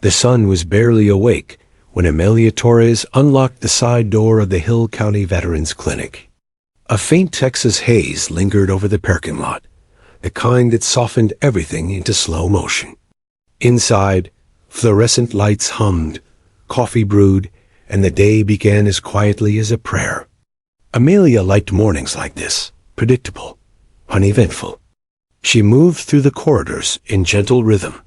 The sun was barely awake when Amelia Torres unlocked the side door of the Hill County Veterans Clinic. A faint Texas haze lingered over the parking lot, the kind that softened everything into slow motion. Inside, fluorescent lights hummed, coffee brewed, and the day began as quietly as a prayer. Amelia liked mornings like this, predictable, uneventful. She moved through the corridors in gentle rhythm,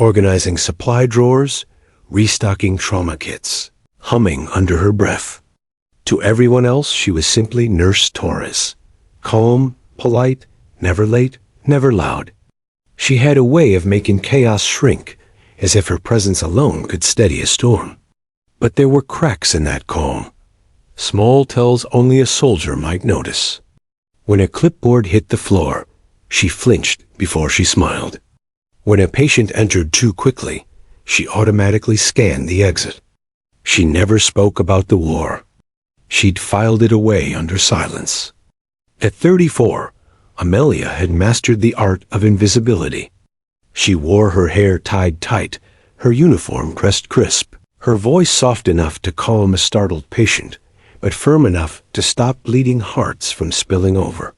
organizing supply drawers, restocking trauma kits, humming under her breath. To everyone else, she was simply Nurse Torres, calm, polite, never late, never loud. She had a way of making chaos shrink, as if her presence alone could steady a storm. But there were cracks in that calm, small tells only a soldier might notice. When a clipboard hit the floor, she flinched before she smiled. When a patient entered too quickly, she automatically scanned the exit. She never spoke about the war. She'd filed it away under silence. At 34, Amelia had mastered the art of invisibility. She wore her hair tied tight, her uniform pressed crisp, her voice soft enough to calm a startled patient, but firm enough to stop bleeding hearts from spilling over.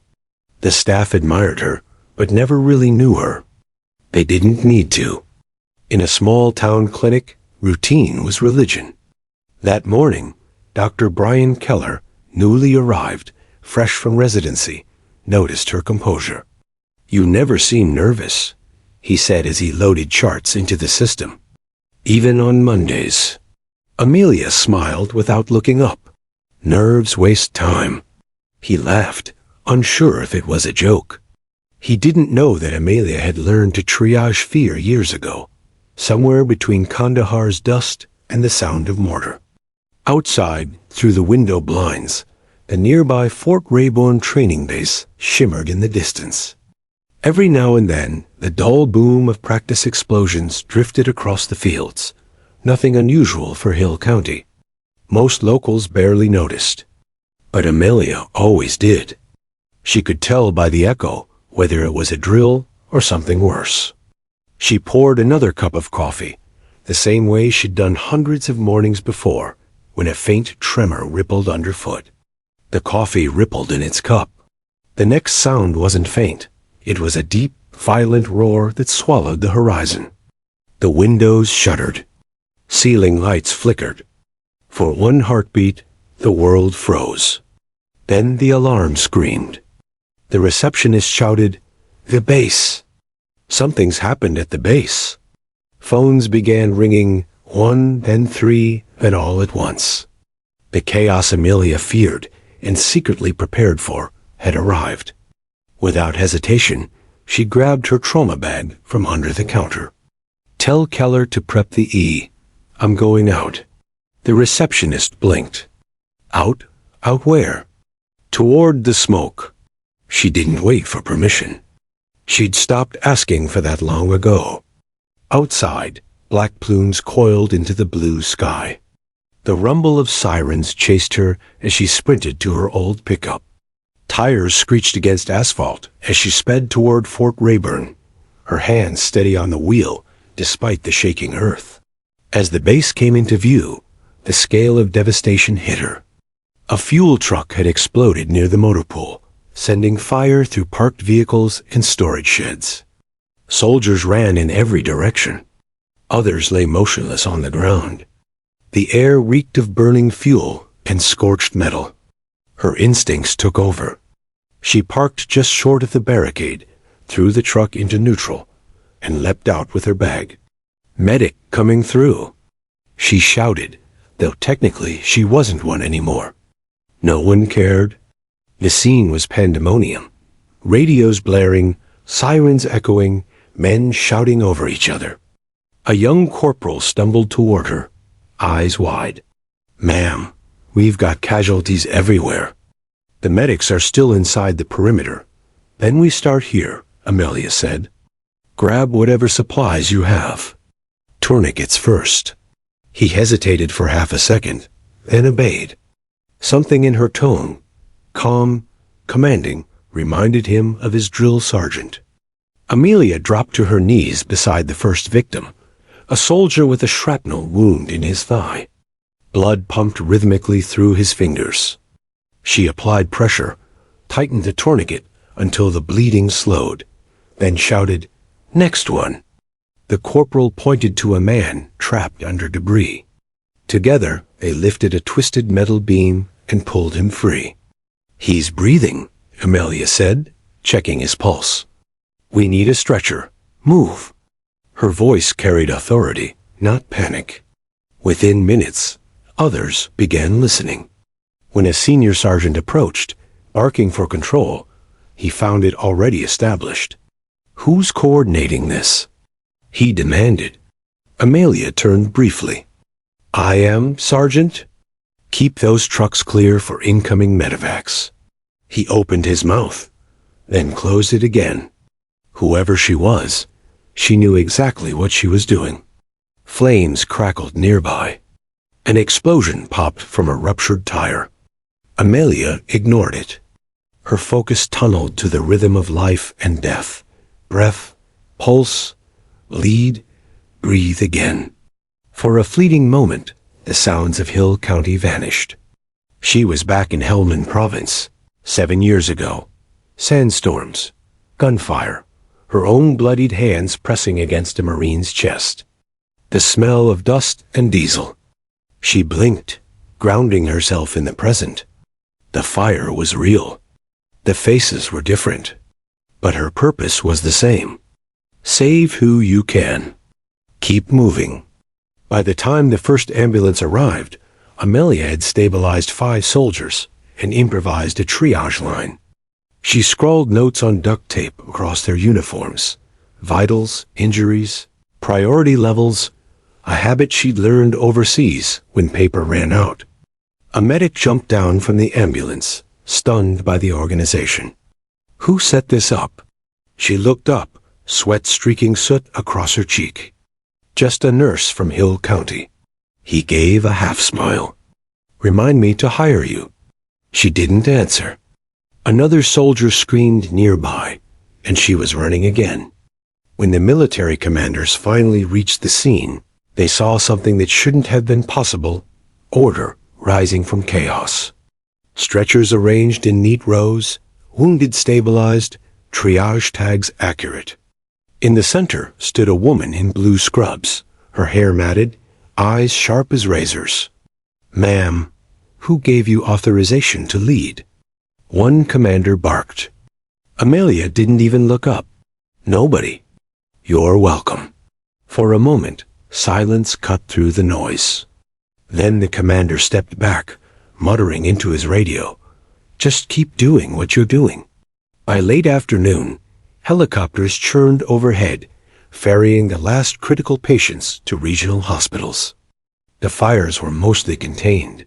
The staff admired her, but never really knew her. They didn't need to. In a small-town clinic, routine was religion. That morning, Dr. Brian Keller, newly arrived, fresh from residency, noticed her composure. "You never seem nervous," he said as he loaded charts into the system. "Even on Mondays." Amelia smiled without looking up. "Nerves waste time." He laughed, unsure if it was a joke. He didn't know that Amelia had learned to triage fear years ago, somewhere between Kandahar's dust and the sound of mortar. Outside, through the window blinds, the nearby Fort Rayburn training base shimmered in the distance. Every now and then, the dull boom of practice explosions drifted across the fields, nothing unusual for Hill County. Most locals barely noticed. But Amelia always did. She could tell by the echo whether it was a drill or something worse. She poured another cup of coffee, the same way she'd done hundreds of mornings before, when a faint tremor rippled underfoot. The coffee rippled in its cup. The next sound wasn't faint. It was a deep, violent roar that swallowed the horizon. The windows shuddered. Ceiling lights flickered. For one heartbeat, the world froze. Then the alarm screamed. The receptionist shouted, "The base!" Something's happened at the base. Phones began ringing, one, then three, then all at once. The chaos Amelia feared and secretly prepared for had arrived. Without hesitation, she grabbed her trauma bag from under the counter. "Tell Keller to prep the E. I'm going out." The receptionist blinked. Out? Out where? Toward the smoke. She didn't wait for permission. She'd stopped asking for that long ago. Outside, black plumes coiled into the blue sky. The rumble of sirens chased her as she sprinted to her old pickup. Tires screeched against asphalt as she sped toward Fort Rayburn, her hands steady on the wheel despite the shaking earth. As the base came into view, the scale of devastation hit her. A fuel truck had exploded near the motor pool, sending fire through parked vehicles and storage sheds. Soldiers ran in every direction. Others lay motionless on the ground. The air reeked of burning fuel and scorched metal. Her instincts took over. She parked just short of the barricade, threw the truck into neutral, and leapt out with her bag. "Medic coming through!" She shouted, though technically she wasn't one anymore. No one cared. The scene was pandemonium. Radios blaring, sirens echoing, men shouting over each other. A young corporal stumbled toward her, eyes wide. "Ma'am, we've got casualties everywhere." "The medics are still inside the perimeter. Then we start here," Amelia said. "Grab whatever supplies you have. Tourniquets first." He hesitated for half a second, then obeyed. Something in her tone, calm, commanding, reminded him of his drill sergeant. Amelia dropped to her knees beside the first victim, a soldier with a shrapnel wound in his thigh. Blood pumped rhythmically through his fingers. She applied pressure, tightened the tourniquet until the bleeding slowed, then shouted, "Next one." The corporal pointed to a man trapped under debris. Together, they lifted a twisted metal beam and pulled him free. "He's breathing," Amelia said, checking his pulse. "We need a stretcher. Move." Her voice carried authority, not panic. Within minutes, others began listening. When a senior sergeant approached, barking for control, he found it already established. "Who's coordinating this?" he demanded. Amelia turned briefly. "I am, Sergeant." "Keep those trucks clear for incoming medevacs." He opened his mouth, then closed it again. Whoever she was, she knew exactly what she was doing. Flames crackled nearby. An explosion popped from a ruptured tire. Amelia ignored it. Her focus tunneled to the rhythm of life and death. Breath, pulse, bleed, breathe again. For a fleeting moment, the sounds of Hill County vanished. She was back in Helmand Province, 7 years ago. Sandstorms, gunfire, her own bloodied hands pressing against a Marine's chest. The smell of dust and diesel. She blinked, grounding herself in the present. The fire was real. The faces were different. But her purpose was the same. Save who you can. Keep moving. By the time the first ambulance arrived, Amelia had stabilized 5 soldiers and improvised a triage line. She scrawled notes on duct tape across their uniforms. Vitals, injuries, priority levels, a habit she'd learned overseas when paper ran out. A medic jumped down from the ambulance, stunned by the organization. "Who set this up?" She looked up, sweat streaking soot across her cheek. "Just a nurse from Hill County." He gave a half-smile. "Remind me to hire you." She didn't answer. Another soldier screamed nearby, and she was running again. When the military commanders finally reached the scene, they saw something that shouldn't have been possible: order rising from chaos. Stretchers arranged in neat rows, wounded stabilized, triage tags accurate. In the center stood a woman in blue scrubs, her hair matted, eyes sharp as razors. "Ma'am, who gave you authorization to lead?" One commander barked. Amelia didn't even look up. "Nobody." "You're welcome." For a moment, silence cut through the noise. Then the commander stepped back, muttering into his radio, "Just keep doing what you're doing." By late afternoon, helicopters churned overhead, ferrying the last critical patients to regional hospitals. The fires were mostly contained.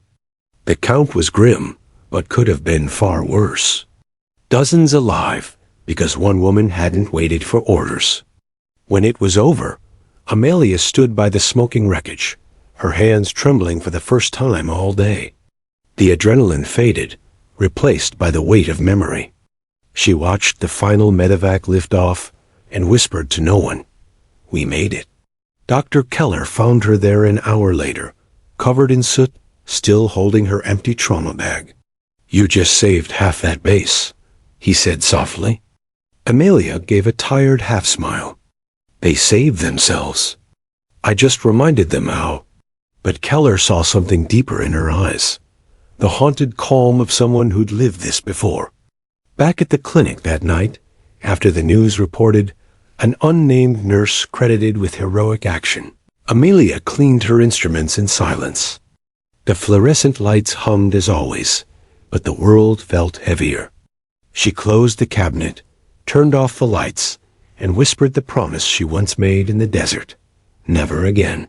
The count was grim, but could have been far worse. Dozens alive, because one woman hadn't waited for orders. When it was over, Amelia stood by the smoking wreckage, her hands trembling for the first time all day. The adrenaline faded, replaced by the weight of memory. She watched the final medevac lift off and whispered to no one, "We made it." Dr. Keller found her there an hour later, covered in soot, still holding her empty trauma bag. "You just saved half that base," he said softly. Amelia gave a tired half-smile. "They saved themselves. I just reminded them how." But Keller saw something deeper in her eyes, the haunted calm of someone who'd lived this before. Back at the clinic that night, after the news reported an unnamed nurse credited with heroic action, Amelia cleaned her instruments in silence. The fluorescent lights hummed as always, but the world felt heavier. She closed the cabinet, turned off the lights, and whispered the promise she once made in the desert: never again.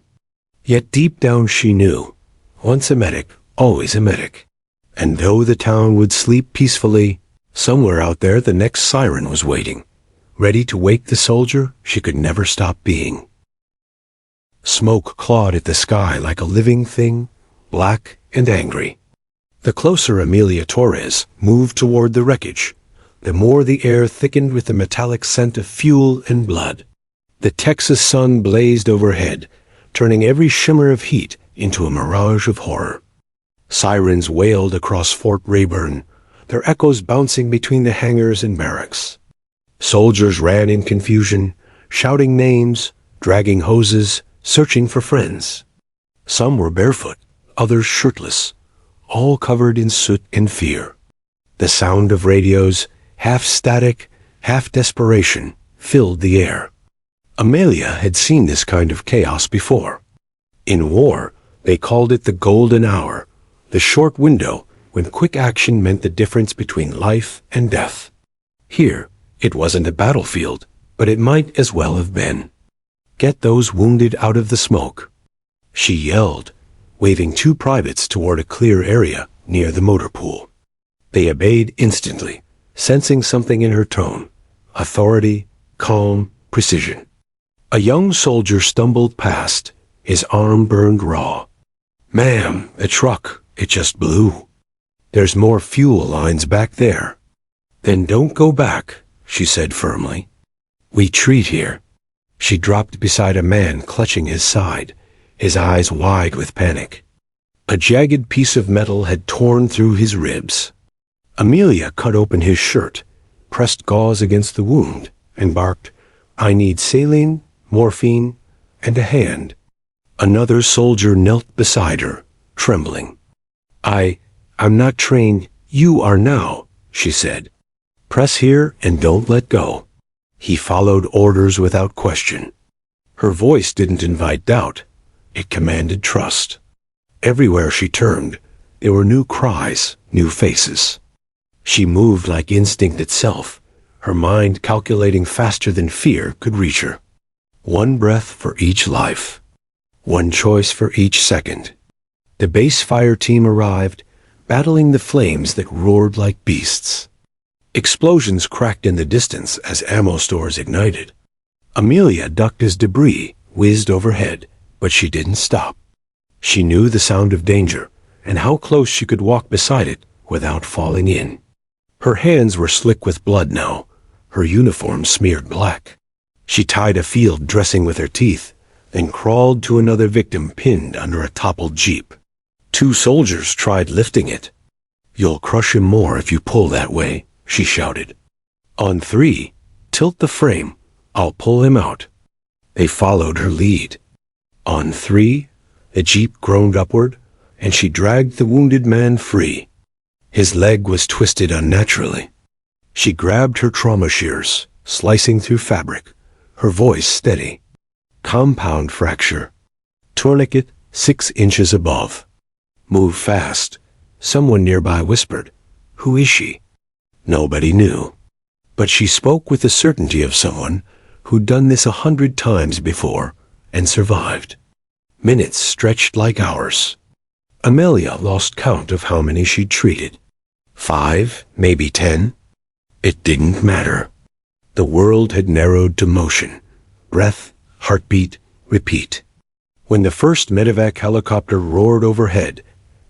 Yet deep down she knew, once a medic, always a medic. And though the town would sleep peacefully, somewhere out there the next siren was waiting, ready to wake the soldier she could never stop being. Smoke clawed at the sky like a living thing, black and angry. The closer Amelia Torres moved toward the wreckage, the more the air thickened with the metallic scent of fuel and blood. The Texas sun blazed overhead, turning every shimmer of heat into a mirage of horror. Sirens wailed across Fort Rayburn, their echoes bouncing between the hangars and barracks. Soldiers ran in confusion, shouting names, dragging hoses, searching for friends. Some were barefoot, others shirtless, all covered in soot and fear. The sound of radios, half static, half desperation, filled the air. Amelia had seen this kind of chaos before. In war, they called it the golden hour, the short window when quick action meant the difference between life and death. Here, it wasn't a battlefield, but it might as well have been. Get those wounded out of the smoke. She yelled, waving two privates toward a clear area near the motor pool. They obeyed instantly, sensing something in her tone: authority, calm, precision. A young soldier stumbled past, his arm burned raw. "Ma'am, a truck, it just blew. There's more fuel lines back there." "Then don't go back," she said firmly. "We treat here." She dropped beside a man clutching his side, his eyes wide with panic. A jagged piece of metal had torn through his ribs. Amelia cut open his shirt, pressed gauze against the wound, and barked, "I need saline, morphine, and a hand." Another soldier knelt beside her, trembling. I'm not trained. You are now," she said. "Press here and don't let go." He followed orders without question. Her voice didn't invite doubt. It commanded trust. Everywhere she turned, there were new cries, new faces. She moved like instinct itself, her mind calculating faster than fear could reach her. One breath for each life. One choice for each second. The base fire team arrived, battling the flames that roared like beasts. Explosions cracked in the distance as ammo stores ignited. Amelia ducked as debris whizzed overhead, but she didn't stop. She knew the sound of danger and how close she could walk beside it without falling in. Her hands were slick with blood now, her uniform smeared black. She tied a field dressing with her teeth, then crawled to another victim pinned under a toppled jeep. Two soldiers tried lifting it. "You'll crush him more if you pull that way," she shouted. "On 3, tilt the frame. I'll pull him out." They followed her lead. On 3, the jeep groaned upward, and she dragged the wounded man free. His leg was twisted unnaturally. She grabbed her trauma shears, slicing through fabric, her voice steady. "Compound fracture. Tourniquet 6 inches above. Move fast." Someone nearby whispered, "Who is she?" Nobody knew. But she spoke with the certainty of someone who'd done this 100 times before and survived. Minutes stretched like hours. Amelia lost count of how many she'd treated. 5, maybe 10. It didn't matter. The world had narrowed to motion. Breath, heartbeat, repeat. When the first medevac helicopter roared overhead,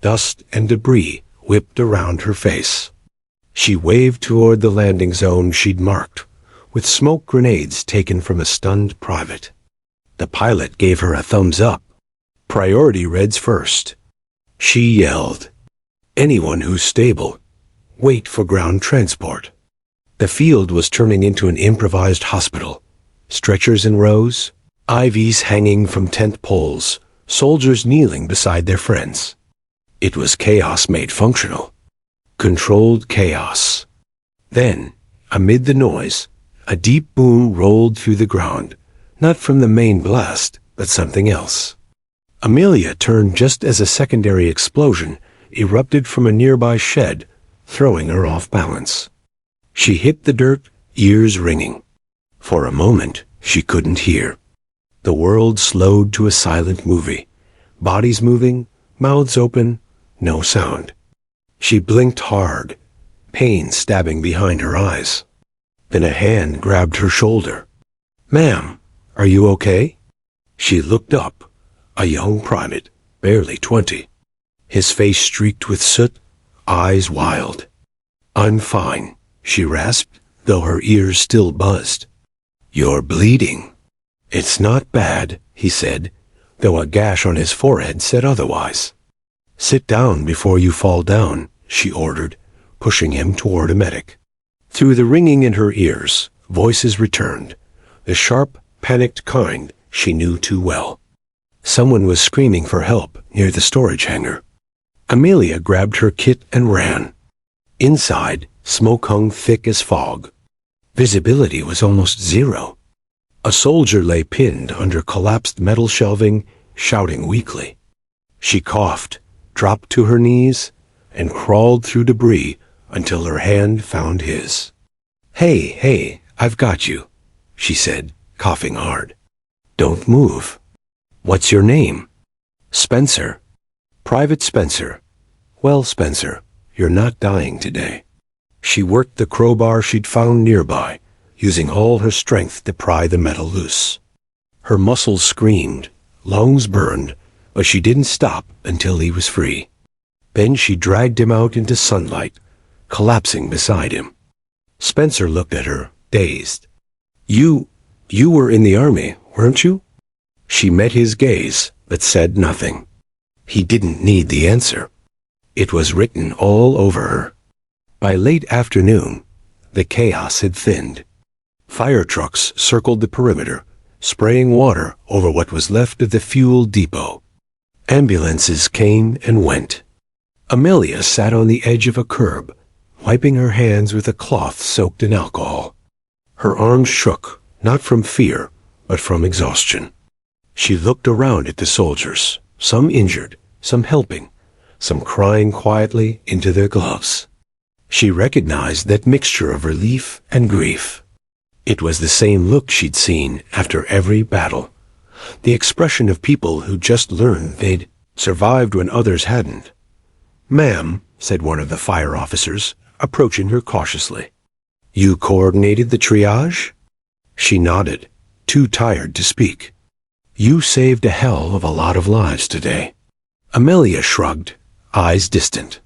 dust and debris whipped around her face. She waved toward the landing zone she'd marked, with smoke grenades taken from a stunned private. The pilot gave her a thumbs up. Priority reds first. She yelled, "Anyone who's stable, wait for ground transport." The field was turning into an improvised hospital. Stretchers in rows, IVs hanging from tent poles, soldiers kneeling beside their friends. It was chaos made functional. Controlled chaos. Then, amid the noise, a deep boom rolled through the ground, not from the main blast, but something else. Amelia turned just as a secondary explosion erupted from a nearby shed, throwing her off balance. She hit the dirt, ears ringing. For a moment, she couldn't hear. The world slowed to a silent movie. Bodies moving, mouths open, no sound. She blinked hard, pain stabbing behind her eyes. Then a hand grabbed her shoulder. "Ma'am, are you okay?" She looked up. A young private, barely 20. His face streaked with soot, eyes wild. "I'm fine," she rasped, though her ears still buzzed. "You're bleeding." "It's not bad," he said, though a gash on his forehead said otherwise. "Sit down before you fall down," she ordered, pushing him toward a medic. Through the ringing in her ears, voices returned, the sharp, panicked kind she knew too well. Someone was screaming for help near the storage hangar. Amelia grabbed her kit and ran. Inside, smoke hung thick as fog. Visibility was almost zero. A soldier lay pinned under collapsed metal shelving, shouting weakly. She coughed, dropped to her knees, and crawled through debris until her hand found his. Hey, I've got you," she said, coughing hard. "Don't move." "What's your name?" "Spencer. Private Spencer." "Well, Spencer, you're not dying today." She worked the crowbar she'd found nearby, using all her strength to pry the metal loose. Her muscles screamed, lungs burned, but she didn't stop until he was free. Then she dragged him out into sunlight, collapsing beside him. Spencer looked at her, dazed. You were in the army, weren't you?" She met his gaze, but said nothing. He didn't need the answer. It was written all over her. By late afternoon, the chaos had thinned. Fire trucks circled the perimeter, spraying water over what was left of the fuel depot. Ambulances came and went. Amelia sat on the edge of a curb, wiping her hands with a cloth soaked in alcohol. Her arms shook, not from fear, but from exhaustion. She looked around at the soldiers, some injured, some helping, some crying quietly into their gloves. She recognized that mixture of relief and grief. It was the same look she'd seen after every battle, the expression of people who just learned they'd survived when others hadn't. "Ma'am," said one of the fire officers, approaching her cautiously. "You coordinated the triage?" She nodded, too tired to speak. "You saved a hell of a lot of lives today." Amelia shrugged, eyes distant.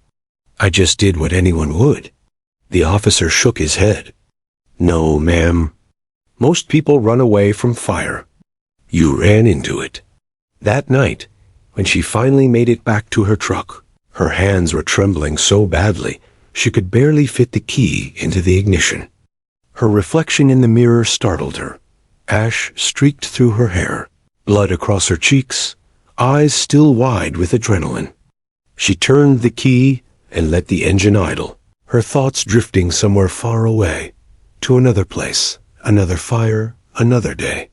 "I just did what anyone would." The officer shook his head. "No, ma'am. Most people run away from fire. You ran into it." That night, when she finally made it back to her truck, her hands were trembling so badly she could barely fit the key into the ignition. Her reflection in the mirror startled her. Ash streaked through her hair, blood across her cheeks, eyes still wide with adrenaline. She turned the key and let the engine idle, her thoughts drifting somewhere far away, to another place, another fire, another day.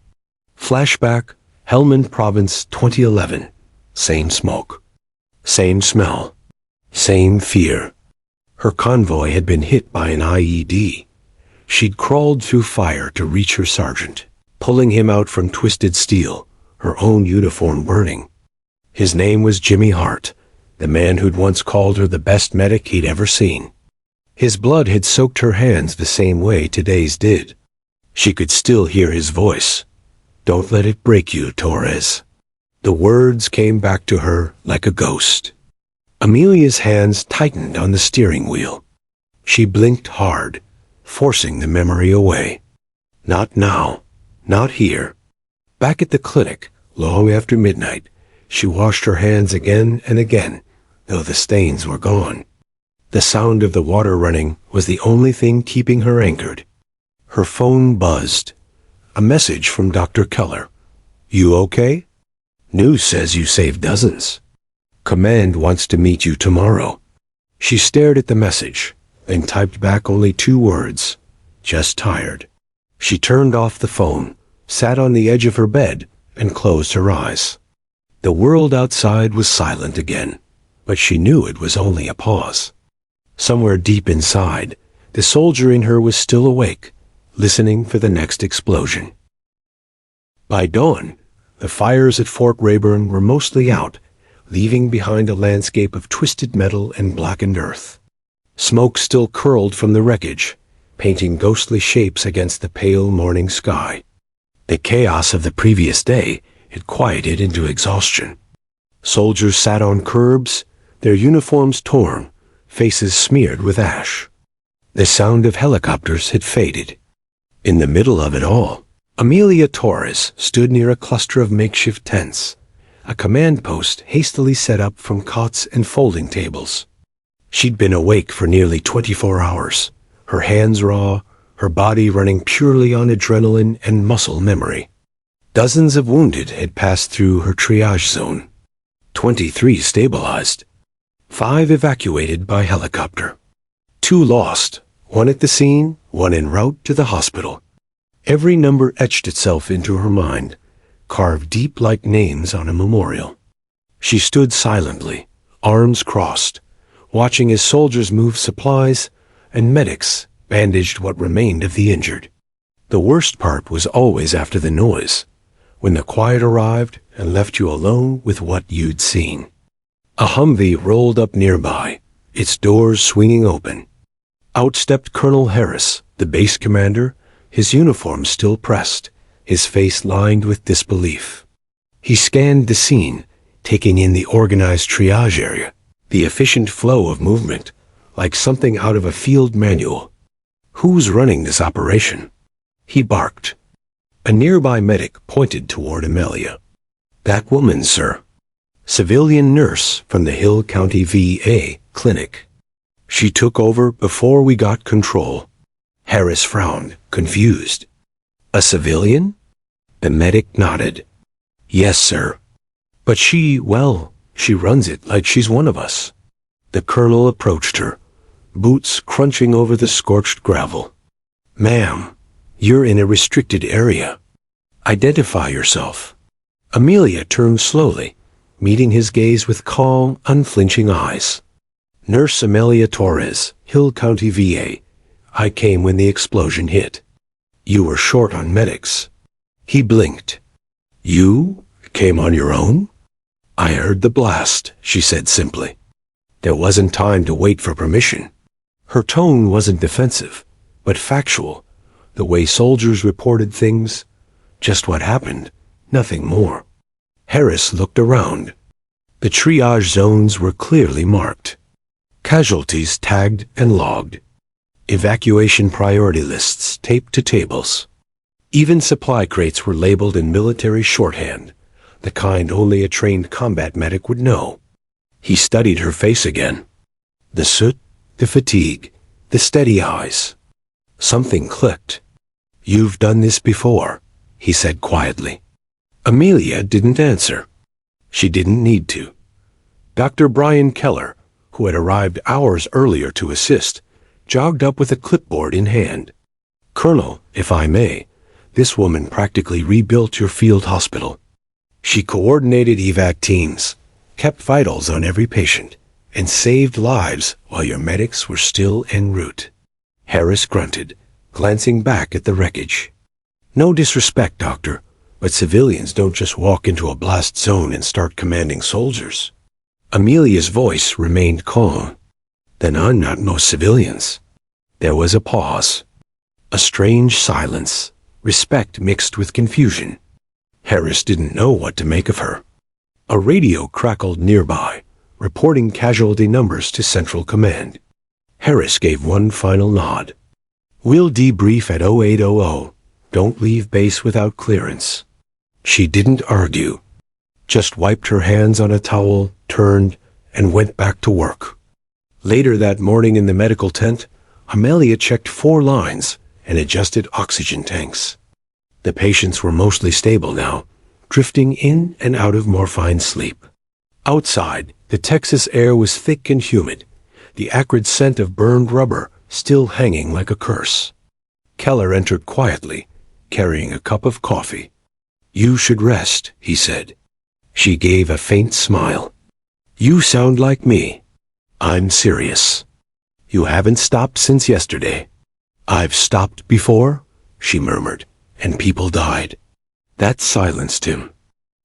Flashback, Helmand Province, 2011. Same smoke. Same smell. Same fear. Her convoy had been hit by an IED. She'd crawled through fire to reach her sergeant, pulling him out from twisted steel, her own uniform burning. His name was Jimmy Hart, the man who'd once called her the best medic he'd ever seen. His blood had soaked her hands the same way today's did. She could still hear his voice. "Don't let it break you, Torres." The words came back to her like a ghost. Amelia's hands tightened on the steering wheel. She blinked hard, forcing the memory away. Not now. Not here. Back at the clinic, long after midnight, she washed her hands again and again, though the stains were gone. The sound of the water running was the only thing keeping her anchored. Her phone buzzed. A message from Dr. Keller. "You okay? News says you saved dozens. Command wants to meet you tomorrow." She stared at the message, then typed back only 2 words. "Just tired." She turned off the phone, sat on the edge of her bed, and closed her eyes. The world outside was silent again, but she knew it was only a pause. Somewhere deep inside, the soldier in her was still awake, listening for the next explosion. By dawn, the fires at Fort Rayburn were mostly out, leaving behind a landscape of twisted metal and blackened earth. Smoke still curled from the wreckage, painting ghostly shapes against the pale morning sky. The chaos of the previous day had quieted into exhaustion. Soldiers sat on curbs, their uniforms torn, faces smeared with ash. The sound of helicopters had faded. In the middle of it all, Amelia Torres stood near a cluster of makeshift tents, a command post hastily set up from cots and folding tables. She'd been awake for nearly 24 hours, her hands raw, her body running purely on adrenaline and muscle memory. Dozens of wounded had passed through her triage zone. 23 stabilized. 5 evacuated by helicopter. 2 lost, 1 at the scene, 1 en route to the hospital. Every number etched itself into her mind, carved deep like names on a memorial. She stood silently, arms crossed, watching as soldiers moved supplies and medics bandaged what remained of the injured. The worst part was always after the noise, when the quiet arrived and left you alone with what you'd seen. A Humvee rolled up nearby, its doors swinging open. Out stepped Colonel Harris, the base commander, his uniform still pressed, his face lined with disbelief. He scanned the scene, taking in the organized triage area, the efficient flow of movement, like something out of a field manual. "Who's running this operation?" he barked. A nearby medic pointed toward Amelia. "That woman, sir. Civilian nurse from the Hill County VA clinic. She took over before we got control." Harris frowned, confused. "A civilian?" The medic nodded. "Yes, sir. But she runs it like she's one of us." The colonel approached her, boots crunching over the scorched gravel. "Ma'am, you're in a restricted area. Identify yourself." Amelia turned slowly, meeting his gaze with calm, unflinching eyes. "Nurse Amelia Torres, Hill County VA. I came when the explosion hit. You were short on medics." He blinked. "You came on your own?" "I heard the blast," she said simply. "There wasn't time to wait for permission." Her tone wasn't defensive, but factual, the way soldiers reported things, just what happened, nothing more. Harris looked around. The triage zones were clearly marked. Casualties tagged and logged. Evacuation priority lists taped to tables. Even supply crates were labeled in military shorthand, the kind only a trained combat medic would know. He studied her face again. The soot, the fatigue, the steady eyes. Something clicked. "You've done this before," he said quietly. Amelia didn't answer. She didn't need to. Dr. Brian Keller, who had arrived hours earlier to assist, jogged up with a clipboard in hand. "Colonel, if I may, this woman practically rebuilt your field hospital. She coordinated evac teams, kept vitals on every patient, and saved lives while your medics were still en route." Harris grunted, glancing back at the wreckage. "No disrespect, Doctor, but civilians don't just walk into a blast zone and start commanding soldiers." Amelia's voice remained calm. "Then I'm not no civilians." There was a pause. A strange silence, respect mixed with confusion. Harris didn't know what to make of her. A radio crackled nearby, reporting casualty numbers to Central Command. Harris gave one final nod. "We'll debrief at 0800. Don't leave base without clearance." She didn't argue, just wiped her hands on a towel, turned, and went back to work. Later that morning in the medical tent, Amelia checked 4 lines and adjusted oxygen tanks. The patients were mostly stable now, drifting in and out of morphine sleep. Outside, the Texas air was thick and humid, the acrid scent of burned rubber still hanging like a curse. Keller entered quietly, carrying a cup of coffee. "You should rest," he said. She gave a faint smile. "You sound like me." "I'm serious." "You haven't stopped since yesterday." "I've stopped before," she murmured, "and people died." That silenced him.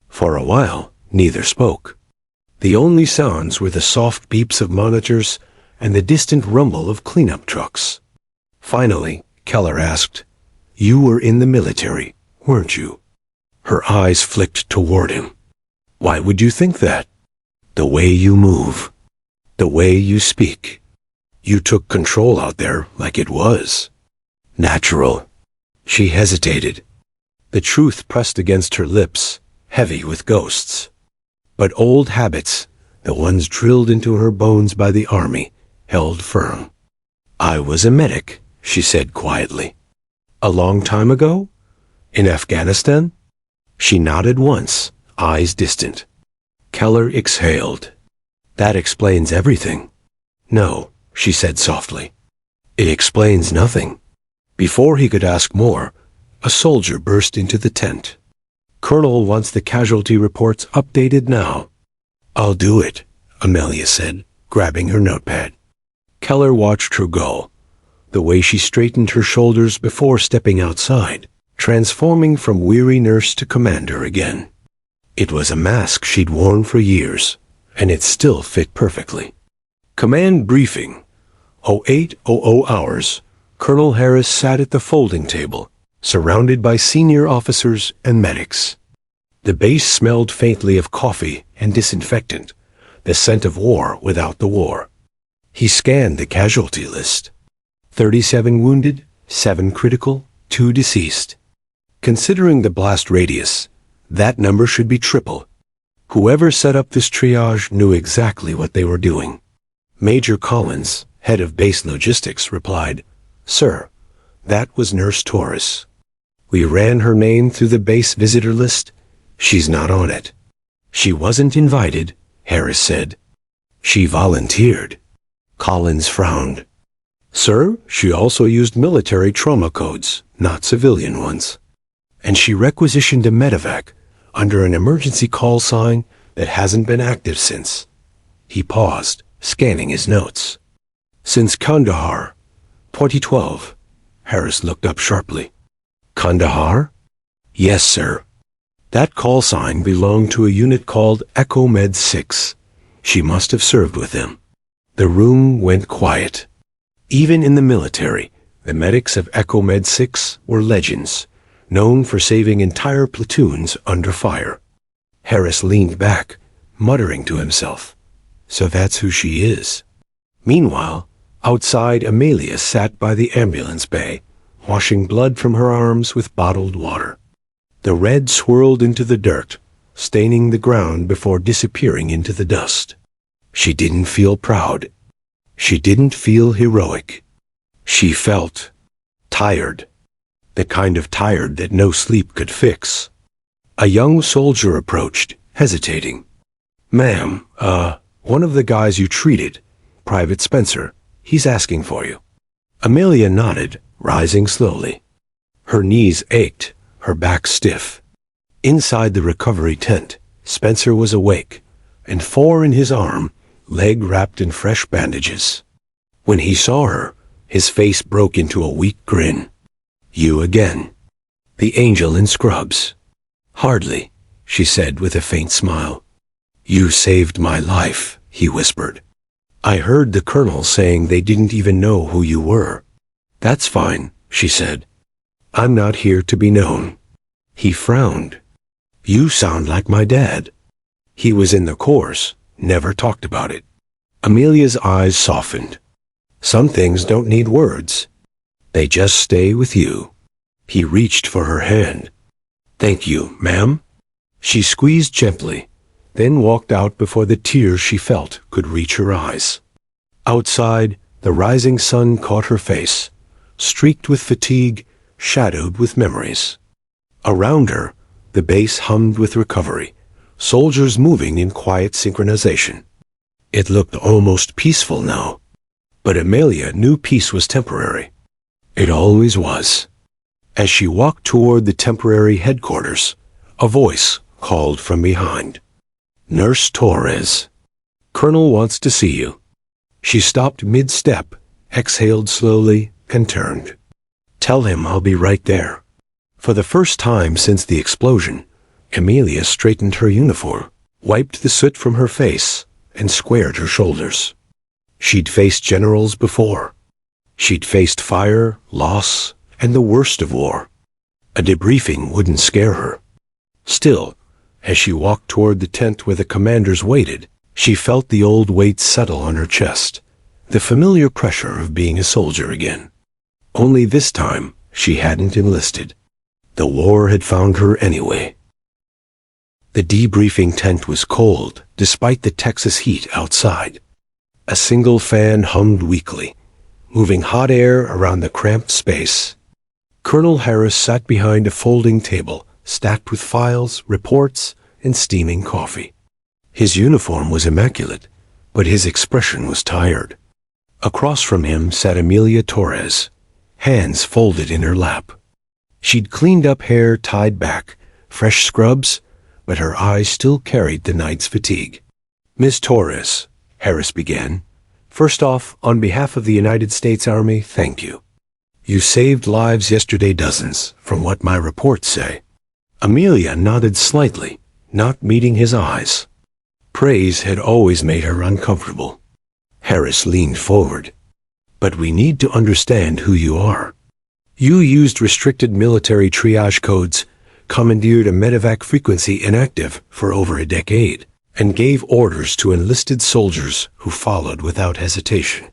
For a while, neither spoke. The only sounds were the soft beeps of monitors and the distant rumble of cleanup trucks. Finally, Keller asked, "You were in the military, weren't you?" Her eyes flicked toward him. "Why would you think that?" "The way you move. The way you speak. You took control out there like it was natural." She hesitated. The truth pressed against her lips, heavy with ghosts. But old habits, the ones drilled into her bones by the army, held firm. "I was a medic," she said quietly. "A long time ago? In Afghanistan?" She nodded once, eyes distant. Keller exhaled. "That explains everything." "No," she said softly. "It explains nothing." Before he could ask more, a soldier burst into the tent. "Colonel wants the casualty reports updated now." "I'll do it," Amelia said, grabbing her notepad. Keller watched her go, the way she straightened her shoulders before stepping outside, transforming from weary nurse to commander again. It was a mask she'd worn for years, and it still fit perfectly. Command briefing. 0800 hours. Colonel Harris sat at the folding table, surrounded by senior officers and medics. The base smelled faintly of coffee and disinfectant, the scent of war without the war. He scanned the casualty list. 37 wounded, 7 critical, 2 deceased. Considering the blast radius, that number should be triple. Whoever set up this triage knew exactly what they were doing. Major Collins, head of base logistics, replied, "Sir, that was Nurse Torres. We ran her name through the base visitor list. She's not on it." "She wasn't invited," Harris said. "She volunteered." Collins frowned. "Sir, she also used military trauma codes, not civilian ones. And she requisitioned a medevac under an emergency call sign that hasn't been active since." He paused, scanning his notes. "Since Kandahar, 2012. Harris looked up sharply. "Kandahar?" "Yes, sir. That call sign belonged to a unit called Echo Med 6. She must have served with them." The room went quiet. Even in the military, the medics of Echo Med 6 were legends, known for saving entire platoons under fire. Harris leaned back, muttering to himself, "So that's who she is." Meanwhile, outside, Amelia sat by the ambulance bay, washing blood from her arms with bottled water. The red swirled into the dirt, staining the ground before disappearing into the dust. She didn't feel proud. She didn't feel heroic. She felt tired. The kind of tired that no sleep could fix. A young soldier approached, hesitating. "Ma'am, one of the guys you treated, Private Spencer, he's asking for you." Amelia nodded, rising slowly. Her knees ached, her back stiff. Inside the recovery tent, Spencer was awake, and 4 in his arm, leg wrapped in fresh bandages. When he saw her, his face broke into a weak grin. "You again." "The angel in scrubs." "Hardly," she said with a faint smile. "You saved my life," he whispered. "I heard the colonel saying they didn't even know who you were." "That's fine," she said. "I'm not here to be known." He frowned. "You sound like my dad." He was in the course, never talked about it. Amelia's eyes softened. "Some things don't need words. They just stay with you." He reached for her hand. "Thank you, ma'am." She squeezed gently, then walked out before the tears she felt could reach her eyes. Outside, the rising sun caught her face, streaked with fatigue, shadowed with memories. Around her, the base hummed with recovery, soldiers moving in quiet synchronization. It looked almost peaceful now, but Amelia knew peace was temporary. It always was. As she walked toward the temporary headquarters, a voice called from behind. "Nurse Torres. Colonel wants to see you." She stopped mid-step, exhaled slowly, and turned. "Tell him I'll be right there." For the first time since the explosion, Amelia straightened her uniform, wiped the soot from her face, and squared her shoulders. She'd faced generals before. She'd faced fire, loss, and the worst of war. A debriefing wouldn't scare her. Still, as she walked toward the tent where the commanders waited, she felt the old weight settle on her chest, the familiar pressure of being a soldier again. Only this time, she hadn't enlisted. The war had found her anyway. The debriefing tent was cold, despite the Texas heat outside. A single fan hummed weakly, moving hot air around the cramped space. Colonel Harris sat behind a folding table, stacked with files, reports, and steaming coffee. His uniform was immaculate, but his expression was tired. Across from him sat Amelia Torres, hands folded in her lap. She'd cleaned up hair tied back, fresh scrubs, but her eyes still carried the night's fatigue. "Miss Torres," Harris began, "first off, on behalf of the United States Army, thank you. You saved lives yesterday, dozens, from what my reports say." Amelia nodded slightly, not meeting his eyes. Praise had always made her uncomfortable. Harris leaned forward. "But we need to understand who you are. You used restricted military triage codes, commandeered a medevac frequency inactive for over a decade, and gave orders to enlisted soldiers who followed without hesitation.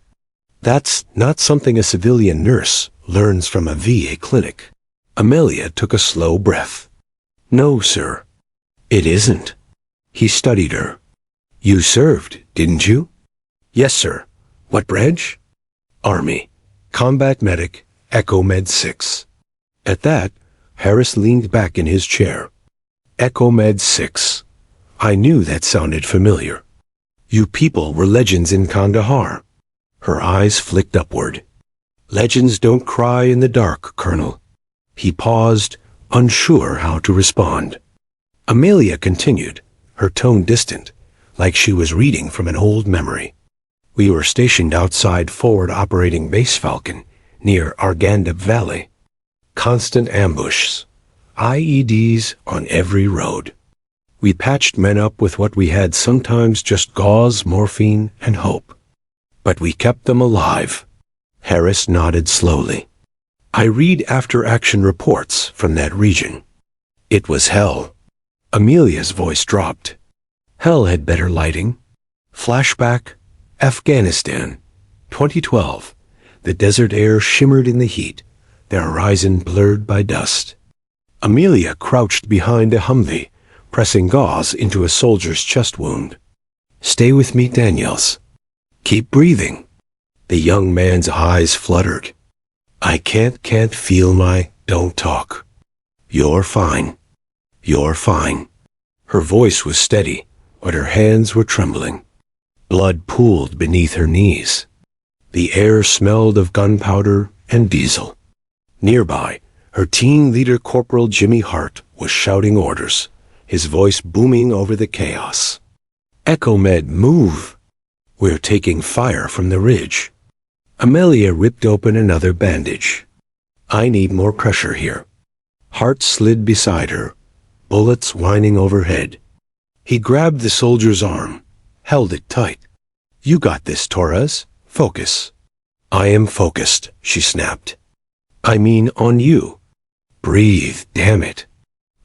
That's not something a civilian nurse learns from a VA clinic." Amelia took a slow breath. "No, sir. It isn't." He studied her. "You served, didn't you?" "Yes, sir." "What branch?" "Army. Combat Medic, Echo Med 6. At that, Harris leaned back in his chair. "Echo Med 6. I knew that sounded familiar. You people were legends in Kandahar." Her eyes flicked upward. "Legends don't cry in the dark, Colonel." He paused, unsure how to respond. Amelia continued, her tone distant, like she was reading from an old memory. "We were stationed outside Forward Operating Base Falcon, near Arganda Valley. Constant ambush, IEDs on every road. We patched men up with what we had, sometimes just gauze, morphine, and hope. But we kept them alive." Harris nodded slowly. "I read after-action reports from that region. It was hell." Amelia's voice dropped. "Hell had better lighting. Flashback, Afghanistan, 2012. The desert air shimmered in the heat, the horizon blurred by dust." Amelia crouched behind a Humvee, pressing gauze into a soldier's chest wound. "Stay with me, Daniels. Keep breathing." The young man's eyes fluttered. "I can't feel my..." "Don't talk. You're fine. You're fine." Her voice was steady, but her hands were trembling. Blood pooled beneath her knees. The air smelled of gunpowder and diesel. Nearby, her team leader Corporal Jimmy Hart was shouting orders, his voice booming over the chaos. "Echo Med, move! We're taking fire from the ridge." Amelia ripped open another bandage. "I need more pressure here." Hart slid beside her, bullets whining overhead. He grabbed the soldier's arm, held it tight. "You got this, Torres. Focus." "I am focused," she snapped. "I mean on you. Breathe, damn it."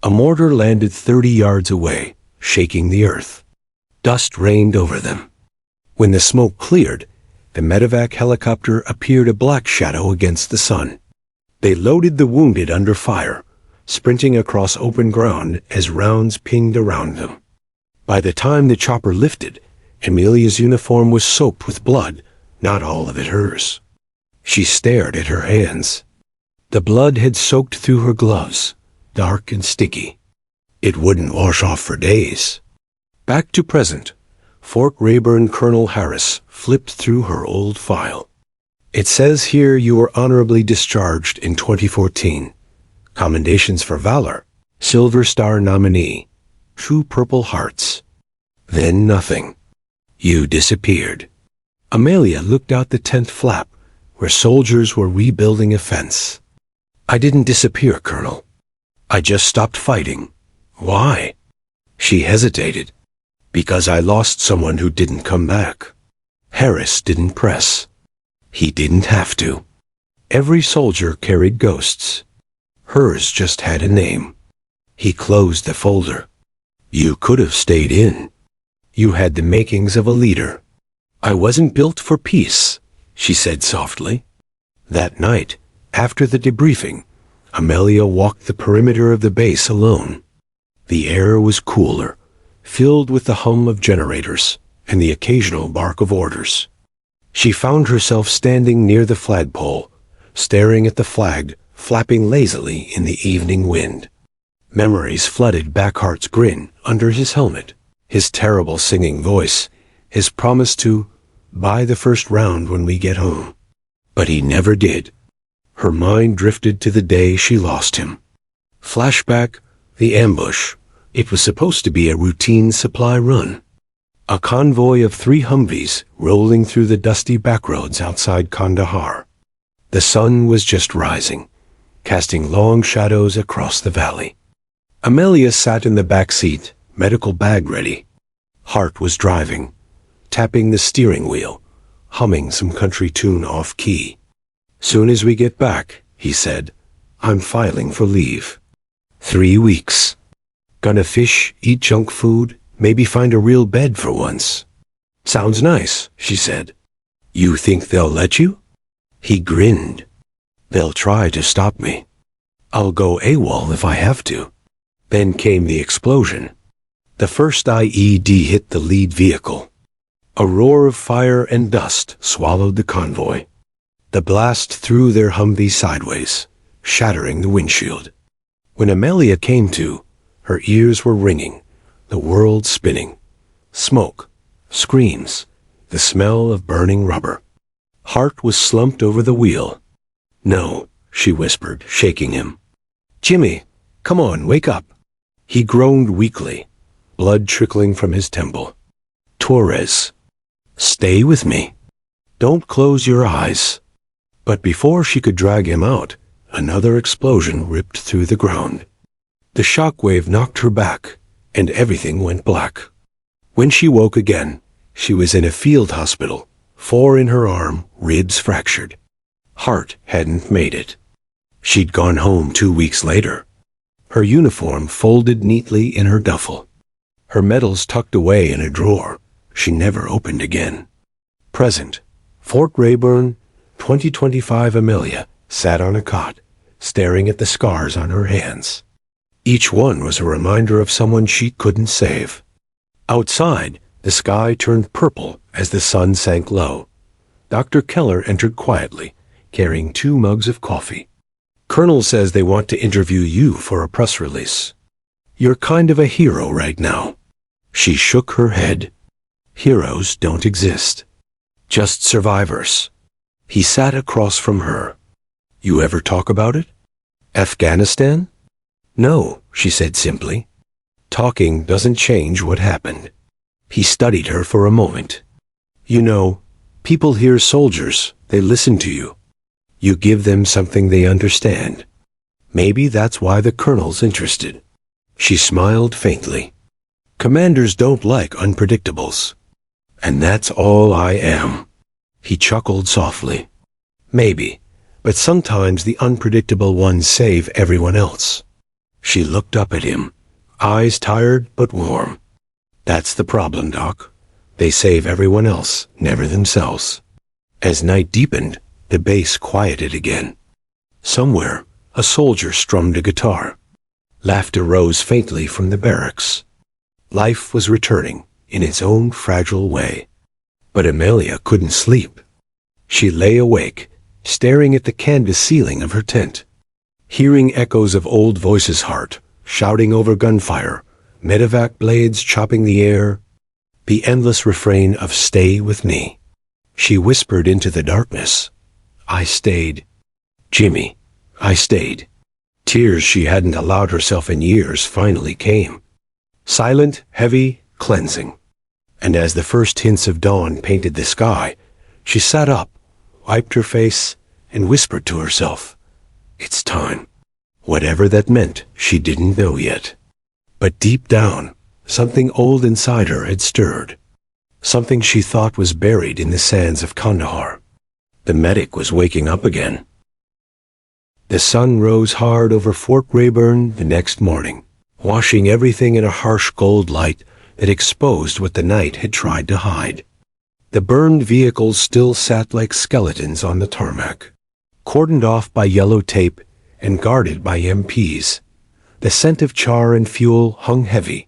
A mortar landed 30 yards away, shaking the earth. Dust rained over them. When the smoke cleared, the medevac helicopter appeared a black shadow against the sun. They loaded the wounded under fire, sprinting across open ground as rounds pinged around them. By the time the chopper lifted, Amelia's uniform was soaked with blood, not all of it hers. She stared at her hands. The blood had soaked through her gloves, dark and sticky. It wouldn't wash off for days. Back to present, Fort Rayburn Colonel Harris flipped through her old file. "It says here you were honorably discharged in 2014. Commendations for valor, Silver Star nominee, 2 Purple Hearts." Then nothing. You disappeared. Amelia looked out the tent flap, where soldiers were rebuilding a fence. "I didn't disappear, Colonel. I just stopped fighting." "Why?" She hesitated. "Because I lost someone who didn't come back." Harris didn't press. He didn't have to. Every soldier carried ghosts. Hers just had a name. He closed the folder. "You could have stayed in. You had the makings of a leader." "I wasn't built for peace," she said softly. That night, after the debriefing, Amelia walked the perimeter of the base alone. The air was cooler, filled with the hum of generators and the occasional bark of orders. She found herself standing near the flagpole, staring at the flag flapping lazily in the evening wind. Memories flooded Backhart's grin under his helmet, his terrible singing voice, his promise to buy the first round when we get home. But he never did. Her mind drifted to the day she lost him. Flashback, the ambush. It was supposed to be a routine supply run. A convoy of 3 Humvees rolling through the dusty backroads outside Kandahar. The sun was just rising, casting long shadows across the valley. Amelia sat in the back seat, medical bag ready. Hart was driving, tapping the steering wheel, humming some country tune off-key. "Soon as we get back," he said, "I'm filing for leave. 3 weeks. Gonna fish, eat junk food, maybe find a real bed for once." "Sounds nice," she said. "You think they'll let you?" He grinned. "They'll try to stop me. I'll go AWOL if I have to." Then came the explosion. The first IED hit the lead vehicle. A roar of fire and dust swallowed the convoy. The blast threw their Humvee sideways, shattering the windshield. When Amelia came to, her ears were ringing, the world spinning. Smoke, screams, the smell of burning rubber. Hart was slumped over the wheel. "No," she whispered, shaking him. "Jimmy, come on, wake up." He groaned weakly, blood trickling from his temple. "Torres, stay with me. Don't close your eyes." But before she could drag him out, another explosion ripped through the ground. The shockwave knocked her back, and everything went black. When she woke again, she was in a field hospital, 4 in her arm, ribs fractured. Hart hadn't made it. She'd gone home 2 weeks later. Her uniform folded neatly in her duffel. Her medals tucked away in a drawer she never opened again. Present, Fort Rayburn, 2025. Amelia sat on a cot, staring at the scars on her hands. Each one was a reminder of someone she couldn't save. Outside, the sky turned purple as the sun sank low. Dr. Keller entered quietly, carrying 2 mugs of coffee. "Colonel says they want to interview you for a press release. You're kind of a hero right now." She shook her head. "Heroes don't exist. Just survivors." He sat across from her. "You ever talk about it? Afghanistan?" "No," she said simply. "Talking doesn't change what happened." He studied her for a moment. "You know, people hear soldiers, they listen to you. You give them something they understand. Maybe that's why the colonel's interested." She smiled faintly. "Commanders don't like unpredictables. And that's all I am." He chuckled softly. "Maybe, but sometimes the unpredictable ones save everyone else." She looked up at him, eyes tired but warm. "That's the problem, Doc. They save everyone else, never themselves." As night deepened, the bass quieted again. Somewhere, a soldier strummed a guitar. Laughter rose faintly from the barracks. Life was returning in its own fragile way. But Amelia couldn't sleep. She lay awake, staring at the canvas ceiling of her tent, hearing echoes of old voices' heart, shouting over gunfire, medevac blades chopping the air, the endless refrain of "Stay with me." She whispered into the darkness, "I stayed. Jimmy, I stayed." Tears she hadn't allowed herself in years finally came. Silent, heavy, cleansing. And as the first hints of dawn painted the sky, she sat up, wiped her face, and whispered to herself, "It's time." Whatever that meant, she didn't know yet. But deep down, something old inside her had stirred. Something she thought was buried in the sands of Kandahar. The medic was waking up again. The sun rose hard over Fort Rayburn the next morning, washing everything in a harsh gold light that exposed what the night had tried to hide. The burned vehicles still sat like skeletons on the tarmac, cordoned off by yellow tape and guarded by MPs. The scent of char and fuel hung heavy,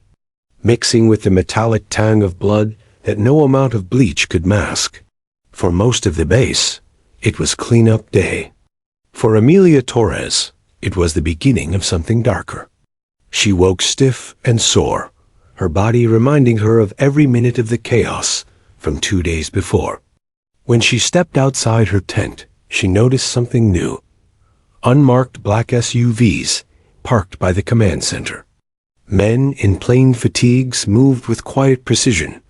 mixing with the metallic tang of blood that no amount of bleach could mask. For most of the base, it was cleanup day. For Amelia Torres, it was the beginning of something darker. She woke stiff and sore, her body reminding her of every minute of the chaos from 2 days before. When she stepped outside her tent, she noticed something new. Unmarked black SUVs parked by the command center. Men in plain fatigues moved with quiet precision.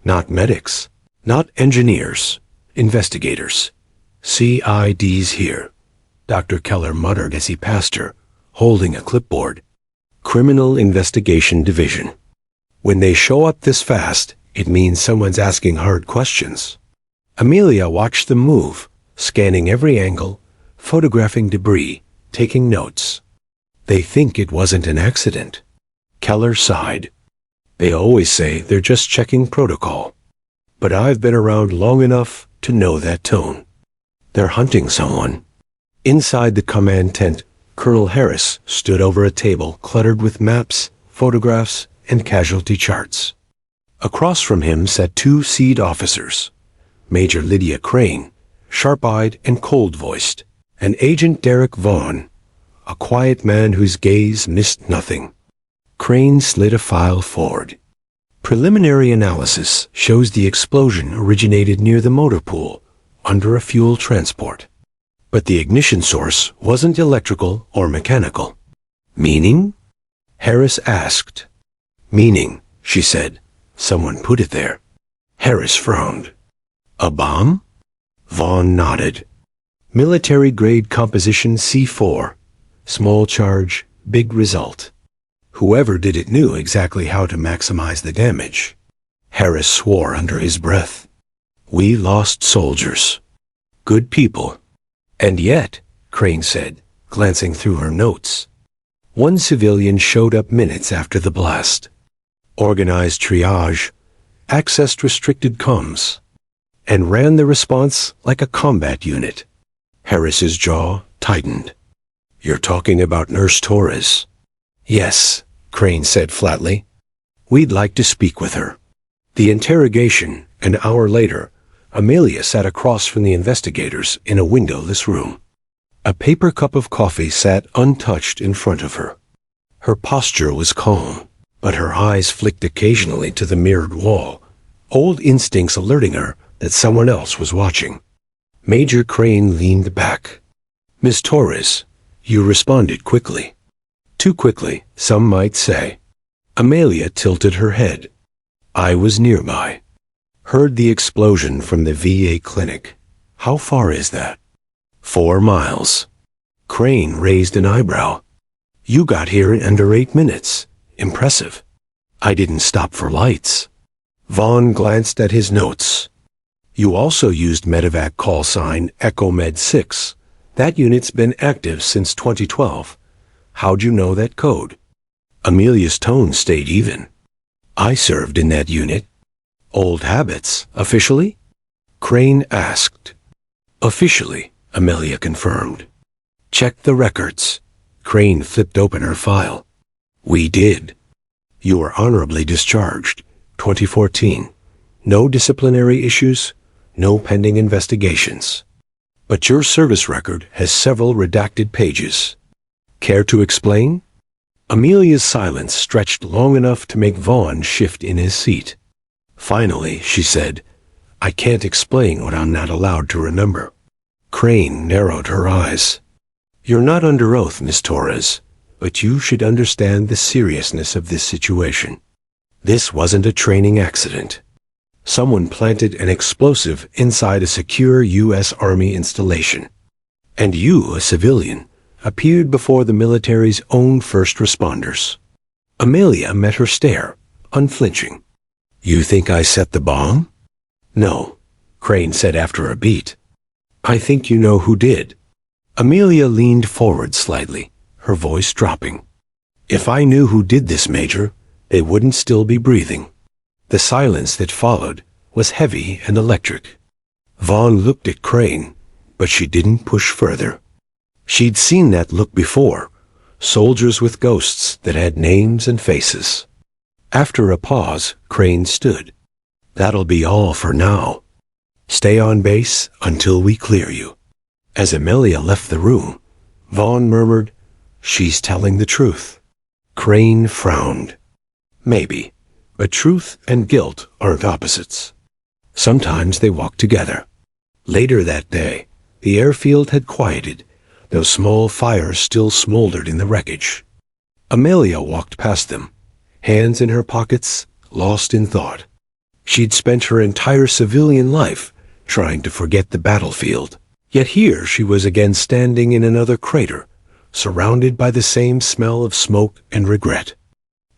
Not medics, not engineers, investigators. CIDs here, Dr. Keller muttered as he passed her, holding a clipboard. Criminal Investigation Division. When they show up this fast, it means someone's asking hard questions. Amelia watched them move, scanning every angle, photographing debris, taking notes. They think it wasn't an accident. Keller sighed. They always say they're just checking protocol. But I've been around long enough to know that tone. They're hunting someone. Inside the command tent, Colonel Harris stood over a table cluttered with maps, photographs, and casualty charts. Across from him sat 2 SEAD officers, Major Lydia Crane, sharp-eyed and cold-voiced, and Agent Derek Vaughn, a quiet man whose gaze missed nothing. Crane slid a file forward. Preliminary analysis shows the explosion originated near the motor pool, under a fuel transport. But the ignition source wasn't electrical or mechanical. Meaning? Harris asked. Meaning, she said. Someone put it there. Harris frowned. A bomb? Vaughn nodded. Military-grade composition C4. Small charge, big result. Whoever did it knew exactly how to maximize the damage. Harris swore under his breath. We lost soldiers. Good people. And yet, Crane said, glancing through her notes, one civilian showed up minutes after the blast. Organized triage, accessed restricted comms, and ran the response like a combat unit. Harris's jaw tightened. You're talking about Nurse Torres? Yes, Crane said flatly. We'd like to speak with her. The interrogation, an hour later, Amelia sat across from the investigators in a windowless room. A paper cup of coffee sat untouched in front of her. Her posture was calm, but her eyes flicked occasionally to the mirrored wall, old instincts alerting her that someone else was watching. Major Crane leaned back. Miss Torres, you responded quickly. Too quickly, some might say. Amelia tilted her head. I was nearby. Heard the explosion from the VA clinic. How far is that? 4 miles. Crane raised an eyebrow. You got here in under 8 minutes. Impressive. I didn't stop for lights. Vaughn glanced at his notes. You also used medevac call sign Echo Med 6. That unit's been active since 2012. How'd you know that code? Amelia's tone stayed even. I served in that unit. Old habits, officially? Crane asked. Officially, Amelia confirmed. Check the records. Crane flipped open her file. We did. You were honorably discharged, 2014. No disciplinary issues, no pending investigations. But your service record has several redacted pages. Care to explain? Amelia's silence stretched long enough to make Vaughn shift in his seat. Finally, she said, I can't explain what I'm not allowed to remember. Crane narrowed her eyes. You're not under oath, Miss Torres, but you should understand the seriousness of this situation. This wasn't a training accident. Someone planted an explosive inside a secure U.S. Army installation. And you, a civilian, appeared before the military's own first responders. Amelia met her stare, unflinching. You think I set the bomb? No, Crane said after a beat. I think you know who did. Amelia leaned forward slightly, her voice dropping. If I knew who did this, Major, they wouldn't still be breathing. The silence that followed was heavy and electric. Vaughn looked at Crane, but she didn't push further. She'd seen that look before, soldiers with ghosts that had names and faces. After a pause, Crane stood. "That'll be all for now. Stay on base until we clear you." As Amelia left the room, Vaughn murmured, "She's telling the truth." Crane frowned. Maybe, but truth and guilt aren't opposites. Sometimes they walk together. Later that day, the airfield had quieted, though small fires still smoldered in the wreckage. Amelia walked past them, hands in her pockets, lost in thought. She'd spent her entire civilian life trying to forget the battlefield. Yet here she was again standing in another crater, surrounded by the same smell of smoke and regret.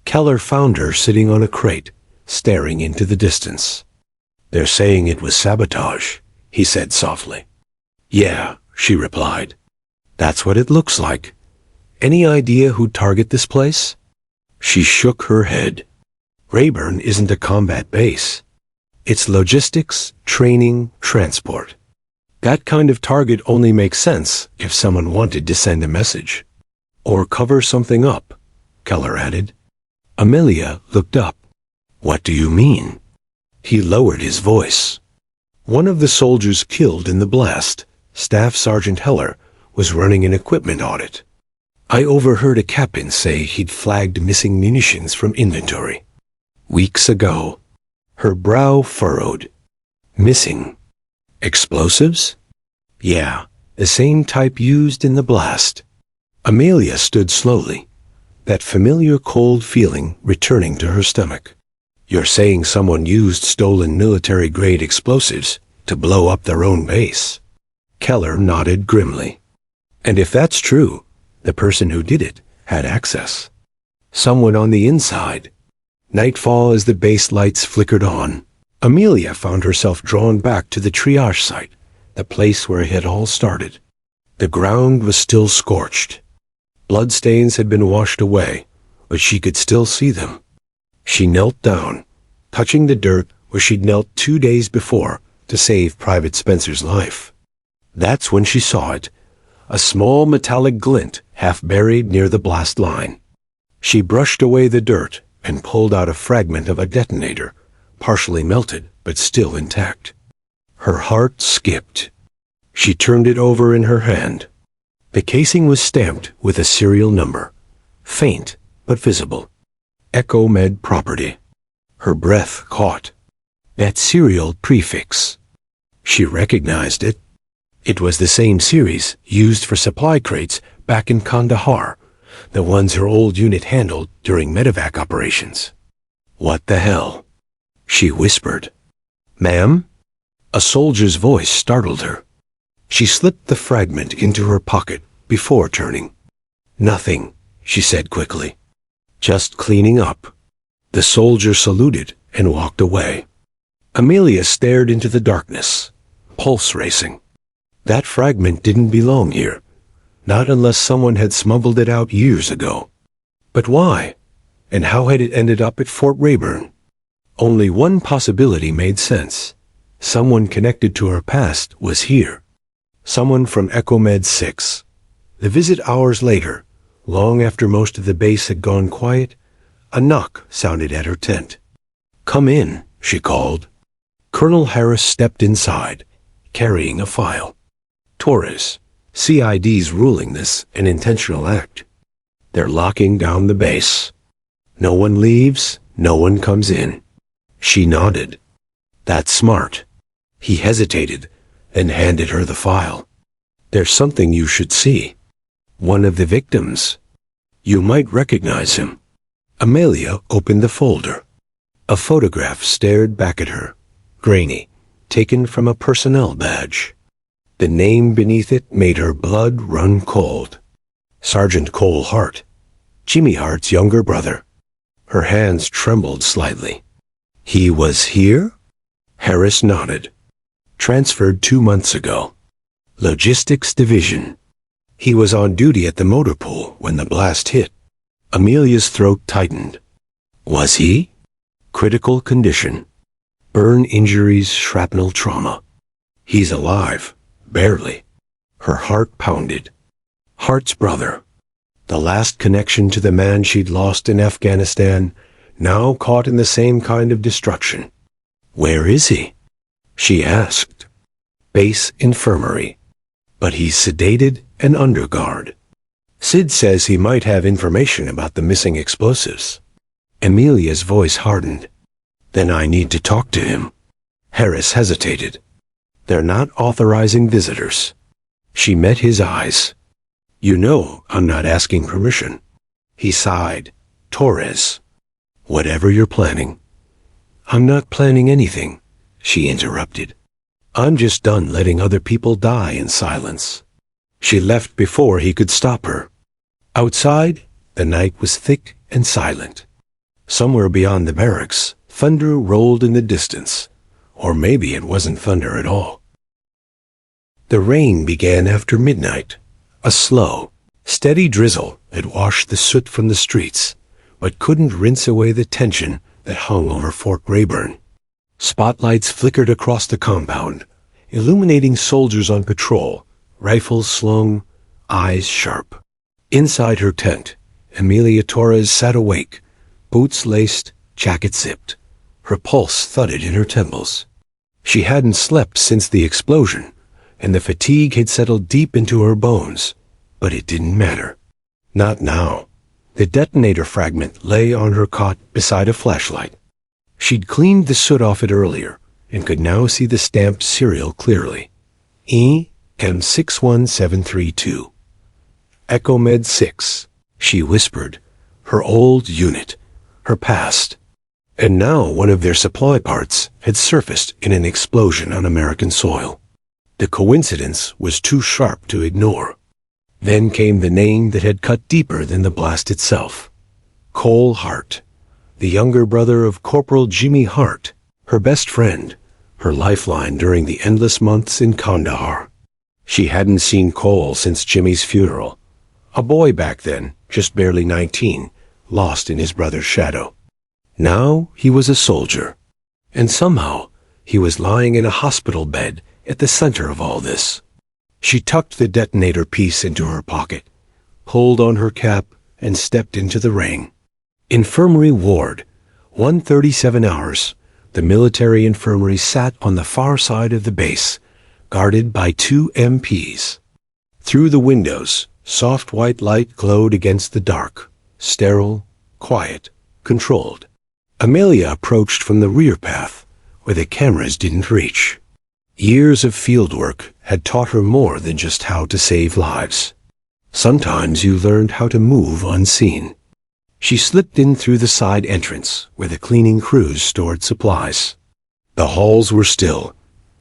Keller found her sitting on a crate, staring into the distance. "They're saying it was sabotage," he said softly. "Yeah," she replied. "That's what it looks like. Any idea who'd target this place?" She shook her head. Rayburn isn't a combat base. It's logistics, training, transport. That kind of target only makes sense if someone wanted to send a message. Or cover something up, Keller added. Amelia looked up. "What do you mean?" He lowered his voice. One of the soldiers killed in the blast, Staff Sergeant Heller, was running an equipment audit. I overheard a captain say he'd flagged missing munitions from inventory. Weeks ago. Her brow furrowed. Missing. Explosives? Yeah, the same type used in the blast. Amelia stood slowly, that familiar cold feeling returning to her stomach. "You're saying someone used stolen military-grade explosives to blow up their own base?" Keller nodded grimly. "And if that's true, the person who did it had access. Someone on the inside." Nightfall as the base lights flickered on. Amelia found herself drawn back to the triage site, the place where it had all started. The ground was still scorched. Bloodstains had been washed away, but she could still see them. She knelt down, touching the dirt where she'd knelt 2 days before to save Private Spencer's life. That's when she saw it, a small metallic glint half buried near the blast line. She brushed away the dirt and pulled out a fragment of a detonator, partially melted but still intact. Her heart skipped. She turned it over in her hand. The casing was stamped with a serial number, faint but visible. Echo Med Property. Her breath caught. That serial prefix. She recognized it. It was the same series used for supply crates back in Kandahar, the ones her old unit handled during medevac operations. "What the hell?" she whispered. "Ma'am?" A soldier's voice startled her. She slipped the fragment into her pocket before turning. "Nothing," she said quickly. "Just cleaning up." The soldier saluted and walked away. Amelia stared into the darkness, pulse racing. That fragment didn't belong here, not unless someone had smuggled it out years ago. But why? And how had it ended up at Fort Rayburn? Only one possibility made sense. Someone connected to her past was here. Someone from Echo Med 6. The visit hours later, long after most of the base had gone quiet, a knock sounded at her tent. "Come in," she called. Colonel Harris stepped inside, carrying a file. "Torres, CID's ruling this an intentional act. They're locking down the base. No one leaves, no one comes in." She nodded. "That's smart." He hesitated, then handed her the file. "There's something you should see. One of the victims. You might recognize him." Amelia opened the folder. A photograph stared back at her, grainy, taken from a personnel badge. The name beneath it made her blood run cold. Sergeant Cole Hart, Jimmy Hart's younger brother. Her hands trembled slightly. "He was here?" Harris nodded. "Transferred 2 months ago. Logistics Division. He was on duty at the motor pool when the blast hit." Amelia's throat tightened. "Was he?" "Critical condition. Burn injuries, shrapnel trauma. He's alive. Barely." Her heart pounded. Hart's brother. The last connection to the man she'd lost in Afghanistan, now caught in the same kind of destruction. "Where is he?" she asked. "Base infirmary. But he's sedated and under guard. Sid says he might have information about the missing explosives." Amelia's voice hardened. "Then I need to talk to him." Harris hesitated. "They're not authorizing visitors." She met his eyes. "You know I'm not asking permission." He sighed. "Torres, whatever you're planning." "I'm not planning anything," she interrupted. "I'm just done letting other people die in silence." She left before he could stop her. Outside, the night was thick and silent. Somewhere beyond the barracks, thunder rolled in the distance. Or maybe it wasn't thunder at all. The rain began after midnight. A slow, steady drizzle that washed the soot from the streets, but couldn't rinse away the tension that hung over Fort Rayburn. Spotlights flickered across the compound, illuminating soldiers on patrol, rifles slung, eyes sharp. Inside her tent, Amelia Torres sat awake, boots laced, jacket zipped. Her pulse thudded in her temples. She hadn't slept since the explosion, and the fatigue had settled deep into her bones. But it didn't matter. Not now. The detonator fragment lay on her cot beside a flashlight. She'd cleaned the soot off it earlier, and could now see the stamped serial clearly. EM61732. EchoMed 6, she whispered. Her old unit. Her past. And now one of their supply parts had surfaced in an explosion on American soil. The coincidence was too sharp to ignore. Then came the name that had cut deeper than the blast itself. Cole Hart, the younger brother of Corporal Jimmy Hart, her best friend, her lifeline during the endless months in Kandahar. She hadn't seen Cole since Jimmy's funeral. A boy back then, just barely 19, lost in his brother's shadow. Now he was a soldier, and somehow he was lying in a hospital bed at the center of all this. She tucked the detonator piece into her pocket, pulled on her cap, and stepped into the ring. Infirmary ward, 137 hours. The military infirmary sat on the far side of the base, guarded by 2 MPs. Through the windows, soft white light glowed against the dark, sterile, quiet, controlled. Amelia approached from the rear path, where the cameras didn't reach. Years of fieldwork had taught her more than just how to save lives. Sometimes you learned how to move unseen. She slipped in through the side entrance, where the cleaning crews stored supplies. The halls were still,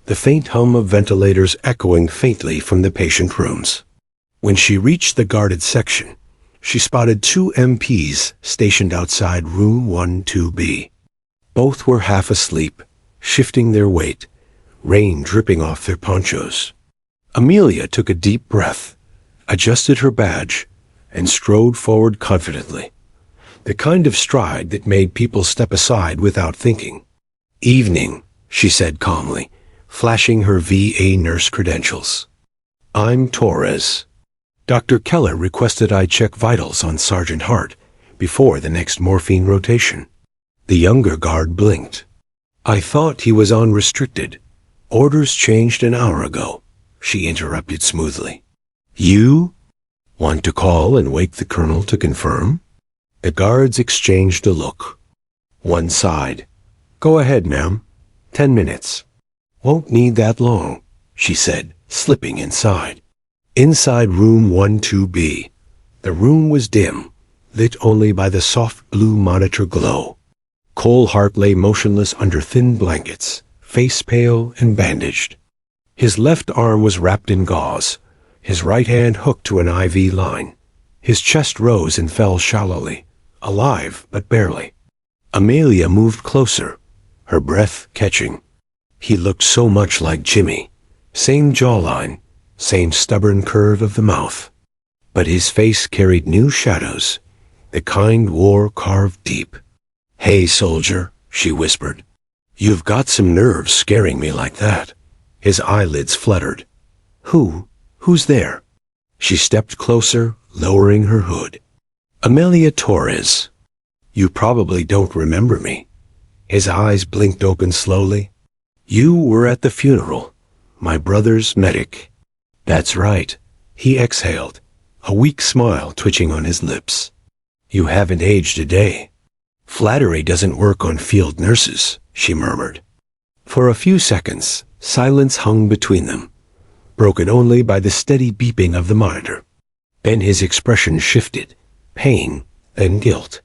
the faint hum of ventilators echoing faintly from the patient rooms. When she reached the guarded section, she spotted 2 MPs stationed outside room 12B. Both were half asleep, shifting their weight, rain dripping off their ponchos. Amelia took a deep breath, adjusted her badge, and strode forward confidently. The kind of stride that made people step aside without thinking. "Evening," she said calmly, flashing her VA nurse credentials. "I'm Torres. Dr. Keller requested I check vitals on Sergeant Hart before the next morphine rotation." The younger guard blinked. "I thought he was on restricted. Orders changed an hour ago," she interrupted smoothly. "You want to call and wake the colonel to confirm?" The guards exchanged a look. One sighed. "Go ahead, ma'am. 10 minutes. "Won't need that long," she said, slipping inside. Inside room 12B. The room was dim, lit only by the soft blue monitor glow. Cole Hart lay motionless under thin blankets, face pale and bandaged. His left arm was wrapped in gauze, his right hand hooked to an IV line. His chest rose and fell shallowly, alive but barely. Amelia moved closer, her breath catching. He looked so much like Jimmy. Same jawline, same stubborn curve of the mouth. But his face carried new shadows, the kind war carved deep. "Hey, soldier," she whispered. "You've got some nerve scaring me like that." His eyelids fluttered. Who's there?" She stepped closer, lowering her hood. Amelia Torres. You probably don't remember me. His eyes blinked open slowly. You were at the funeral, my brother's medic. That's right, he exhaled, a weak smile twitching on his lips. You haven't aged a day. Flattery doesn't work on field nurses, she murmured. For a few seconds, silence hung between them, broken only by the steady beeping of the monitor. Then his expression shifted, pain and guilt.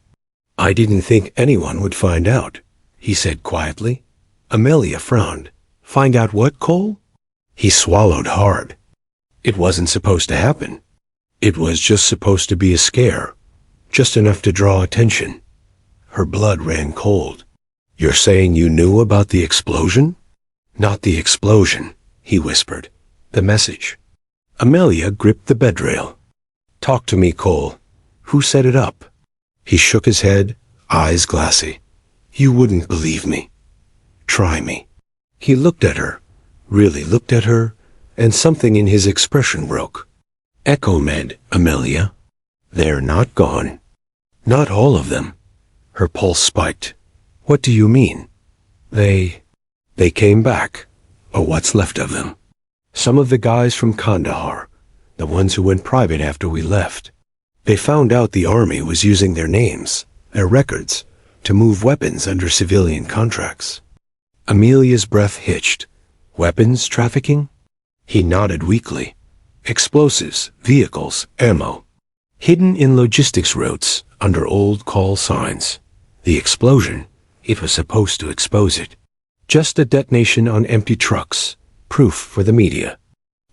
I didn't think anyone would find out, he said quietly. Amelia frowned. Find out what, Cole? He swallowed hard. It wasn't supposed to happen. It was just supposed to be a scare, just enough to draw attention. Her blood ran cold. You're saying you knew about the explosion? Not the explosion, he whispered. The message. Amelia gripped the bedrail. Talk to me, Cole. Who set it up? He shook his head, eyes glassy. You wouldn't believe me. Try me. He looked at her, really looked at her, and something in his expression broke. Echomed, Amelia. They're not gone. Not all of them. Her pulse spiked. What do you mean? They came back, or what's left of them. Some of the guys from Kandahar, the ones who went private after we left. They found out the army was using their names, their records, to move weapons under civilian contracts. Amelia's breath hitched. Weapons trafficking? He nodded weakly. Explosives, vehicles, ammo. Hidden in logistics routes under old call signs. The explosion, it was supposed to expose it. Just a detonation on empty trucks, proof for the media.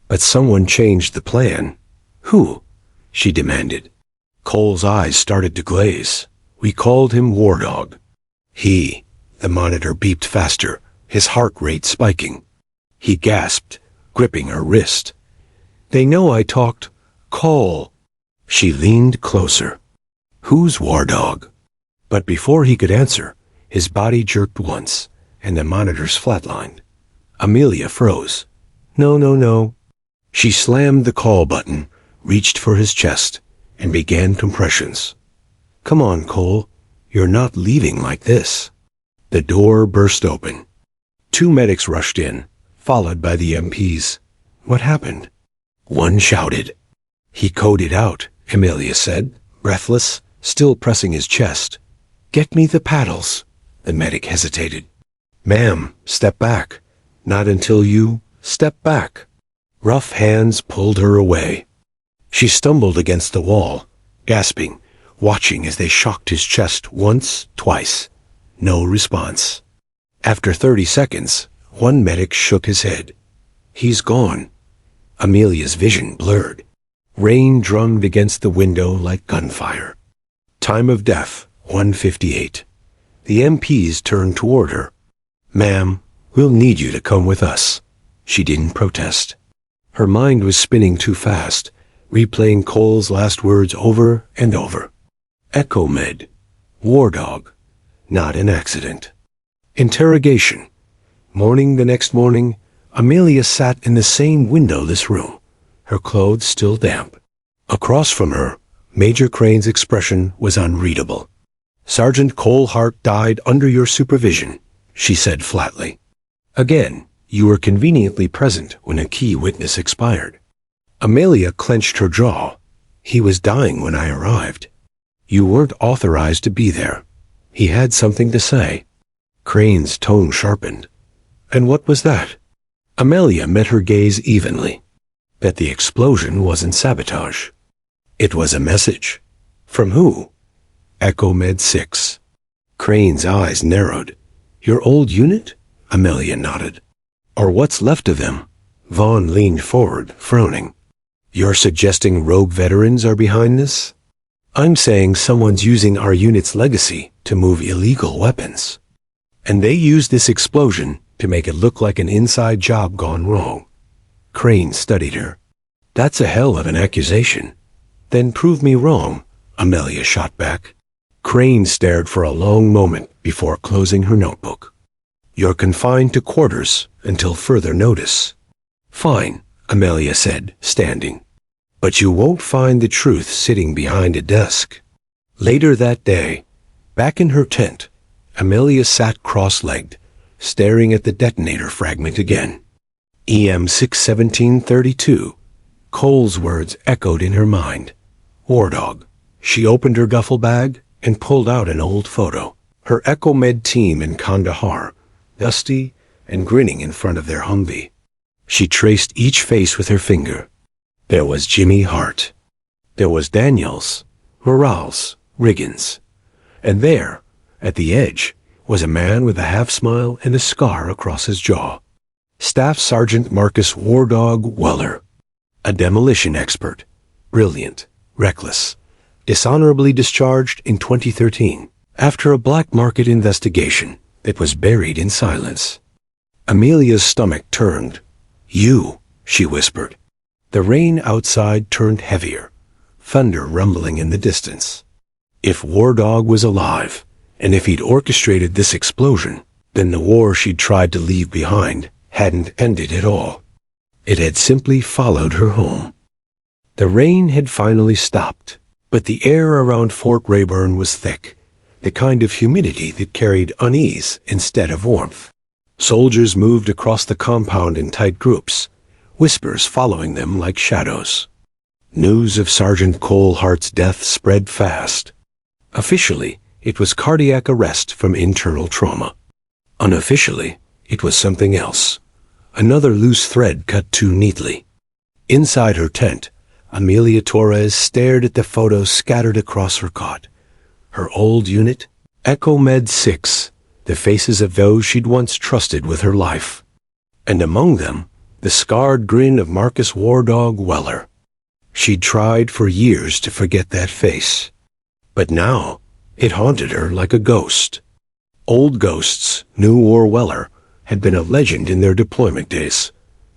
But someone changed the plan. Who? She demanded. Cole's eyes started to glaze. We called him War Dog. The monitor beeped faster, his heart rate spiking. He gasped, gripping her wrist. They know I talked. Cole. She leaned closer. Who's War Dog? But before he could answer, his body jerked once, and the monitors flatlined. Amelia froze. No. She slammed the call button, reached for his chest, and began compressions. Come on, Cole. You're not leaving like this. The door burst open. 2 medics rushed in, followed by the MPs. What happened? One shouted. He coded out, Amelia said, breathless, still pressing his chest. Get me the paddles. The medic hesitated. Ma'am, step back. Not until you step back. Rough hands pulled her away. She stumbled against the wall, gasping, watching as they shocked his chest once, twice. No response. After 30 seconds, one medic shook his head. He's gone. Amelia's vision blurred. Rain drummed against the window like gunfire. Time of death, 1:58. The MPs turned toward her. Ma'am, we'll need you to come with us. She didn't protest. Her mind was spinning too fast, replaying Cole's last words over and over. Echomed. War Dog. Not an accident. Interrogation. Morning the next morning, Amelia sat in the same windowless room, her clothes still damp. Across from her, Major Crane's expression was unreadable. Sergeant Cole Hart died under your supervision, she said flatly. Again, you were conveniently present when a key witness expired. Amelia clenched her jaw. He was dying when I arrived. You weren't authorized to be there. He had something to say. Crane's tone sharpened. And what was that? Amelia met her gaze evenly. That the explosion wasn't sabotage. It was a message. From who? Echo Med 6. Crane's eyes narrowed. Your old unit? Amelia nodded. Or what's left of them? Vaughn leaned forward, frowning. You're suggesting rogue veterans are behind this? I'm saying someone's using our unit's legacy to move illegal weapons. And they used this explosion to make it look like an inside job gone wrong. Crane studied her. That's a hell of an accusation. Then prove me wrong, Amelia shot back. Crane stared for a long moment before closing her notebook. You're confined to quarters until further notice. Fine, Amelia said, standing. But you won't find the truth sitting behind a desk. Later that day, back in her tent, Amelia sat cross-legged, staring at the detonator fragment again. EM 61732. Cole's words echoed in her mind. War dog. She opened her duffel bag and pulled out an old photo. Her Echo Med team in Kandahar, dusty and grinning in front of their Humvee. She traced each face with her finger. There was Jimmy Hart. There was Daniels, Morales, Riggins. And there, at the edge, was a man with a half-smile and a scar across his jaw. Staff Sergeant Marcus War Dog Weller. A demolition expert. Brilliant, reckless, dishonorably discharged in 2013 after a black market investigation that was buried in silence. Amelia's stomach turned. You, she whispered. The rain outside turned heavier, thunder rumbling in the distance. If War Dog was alive, and if he'd orchestrated this explosion, then the war she'd tried to leave behind hadn't ended at all. It had simply followed her home. The rain had finally stopped, but the air around Fort Rayburn was thick, the kind of humidity that carried unease instead of warmth. Soldiers moved across the compound in tight groups, whispers following them like shadows. News of Sergeant Cole Hart's death spread fast. Officially, it was cardiac arrest from internal trauma. Unofficially, it was something else. Another loose thread cut too neatly. Inside her tent, Amelia Torres stared at the photos scattered across her cot. Her old unit, Echo Med 6, the faces of those she'd once trusted with her life. And among them, the scarred grin of Marcus War Dog Weller. She'd tried for years to forget that face. But now, it haunted her like a ghost. Old ghosts knew War Weller had been a legend in their deployment days.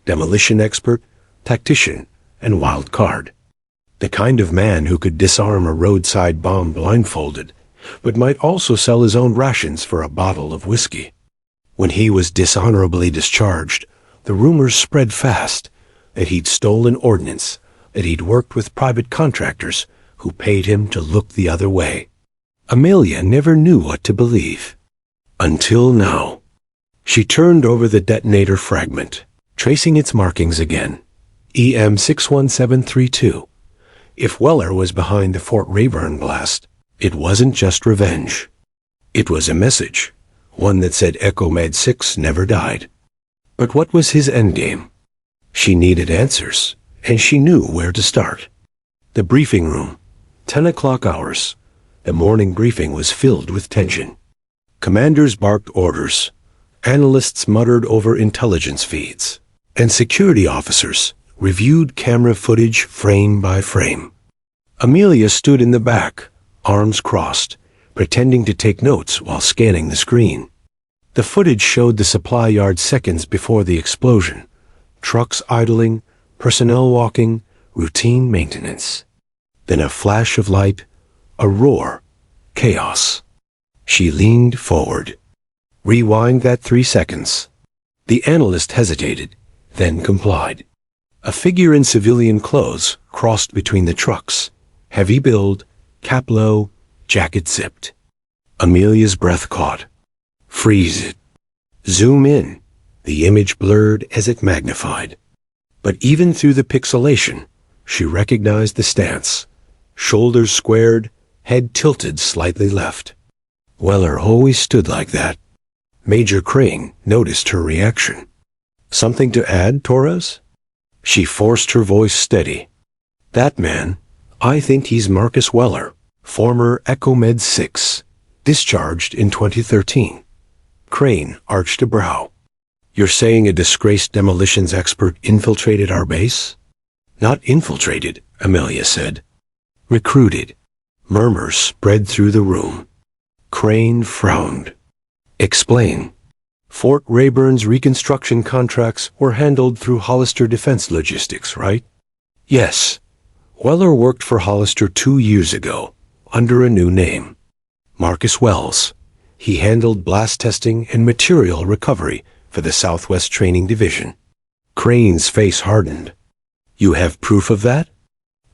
Demolition expert, tactician, and wild card. The kind of man who could disarm a roadside bomb blindfolded, but might also sell his own rations for a bottle of whiskey. When he was dishonorably discharged, the rumors spread fast that he'd stolen ordnance, that he'd worked with private contractors who paid him to look the other way. Amelia never knew what to believe. Until now. She turned over the detonator fragment, tracing its markings again. EM 61732. If Weller was behind the Fort Rayburn blast, it wasn't just revenge. It was a message, one that said Echo Med 6 never died. But what was his endgame? She needed answers, and she knew where to start. The briefing room, 10 o'clock hours. The morning briefing was filled with tension. Commanders barked orders. Analysts muttered over intelligence feeds. And security officers reviewed camera footage frame by frame. Amelia stood in the back, arms crossed, pretending to take notes while scanning the screen. The footage showed the supply yard seconds before the explosion. Trucks idling, personnel walking, routine maintenance. Then a flash of light, a roar, chaos. She leaned forward. Rewind that 3 seconds. The analyst hesitated, then complied. A figure in civilian clothes crossed between the trucks. Heavy build, cap low, jacket zipped. Amelia's breath caught. Freeze it. Zoom in. The image blurred as it magnified. But even through the pixelation, she recognized the stance. Shoulders squared, head tilted slightly left. Weller always stood like that. Major Crane noticed her reaction. Something to add, Torres? She forced her voice steady. That man, I think he's Marcus Weller, former Echo Med 6, discharged in 2013. Crane arched a brow. You're saying a disgraced demolitions expert infiltrated our base? Not infiltrated, Amelia said. Recruited. Murmurs spread through the room. Crane frowned. Explain. Fort Rayburn's reconstruction contracts were handled through Hollister Defense Logistics, right? Yes. Weller worked for Hollister 2 years ago, under a new name. Marcus Wells. He handled blast testing and material recovery for the Southwest Training Division. Crane's face hardened. You have proof of that?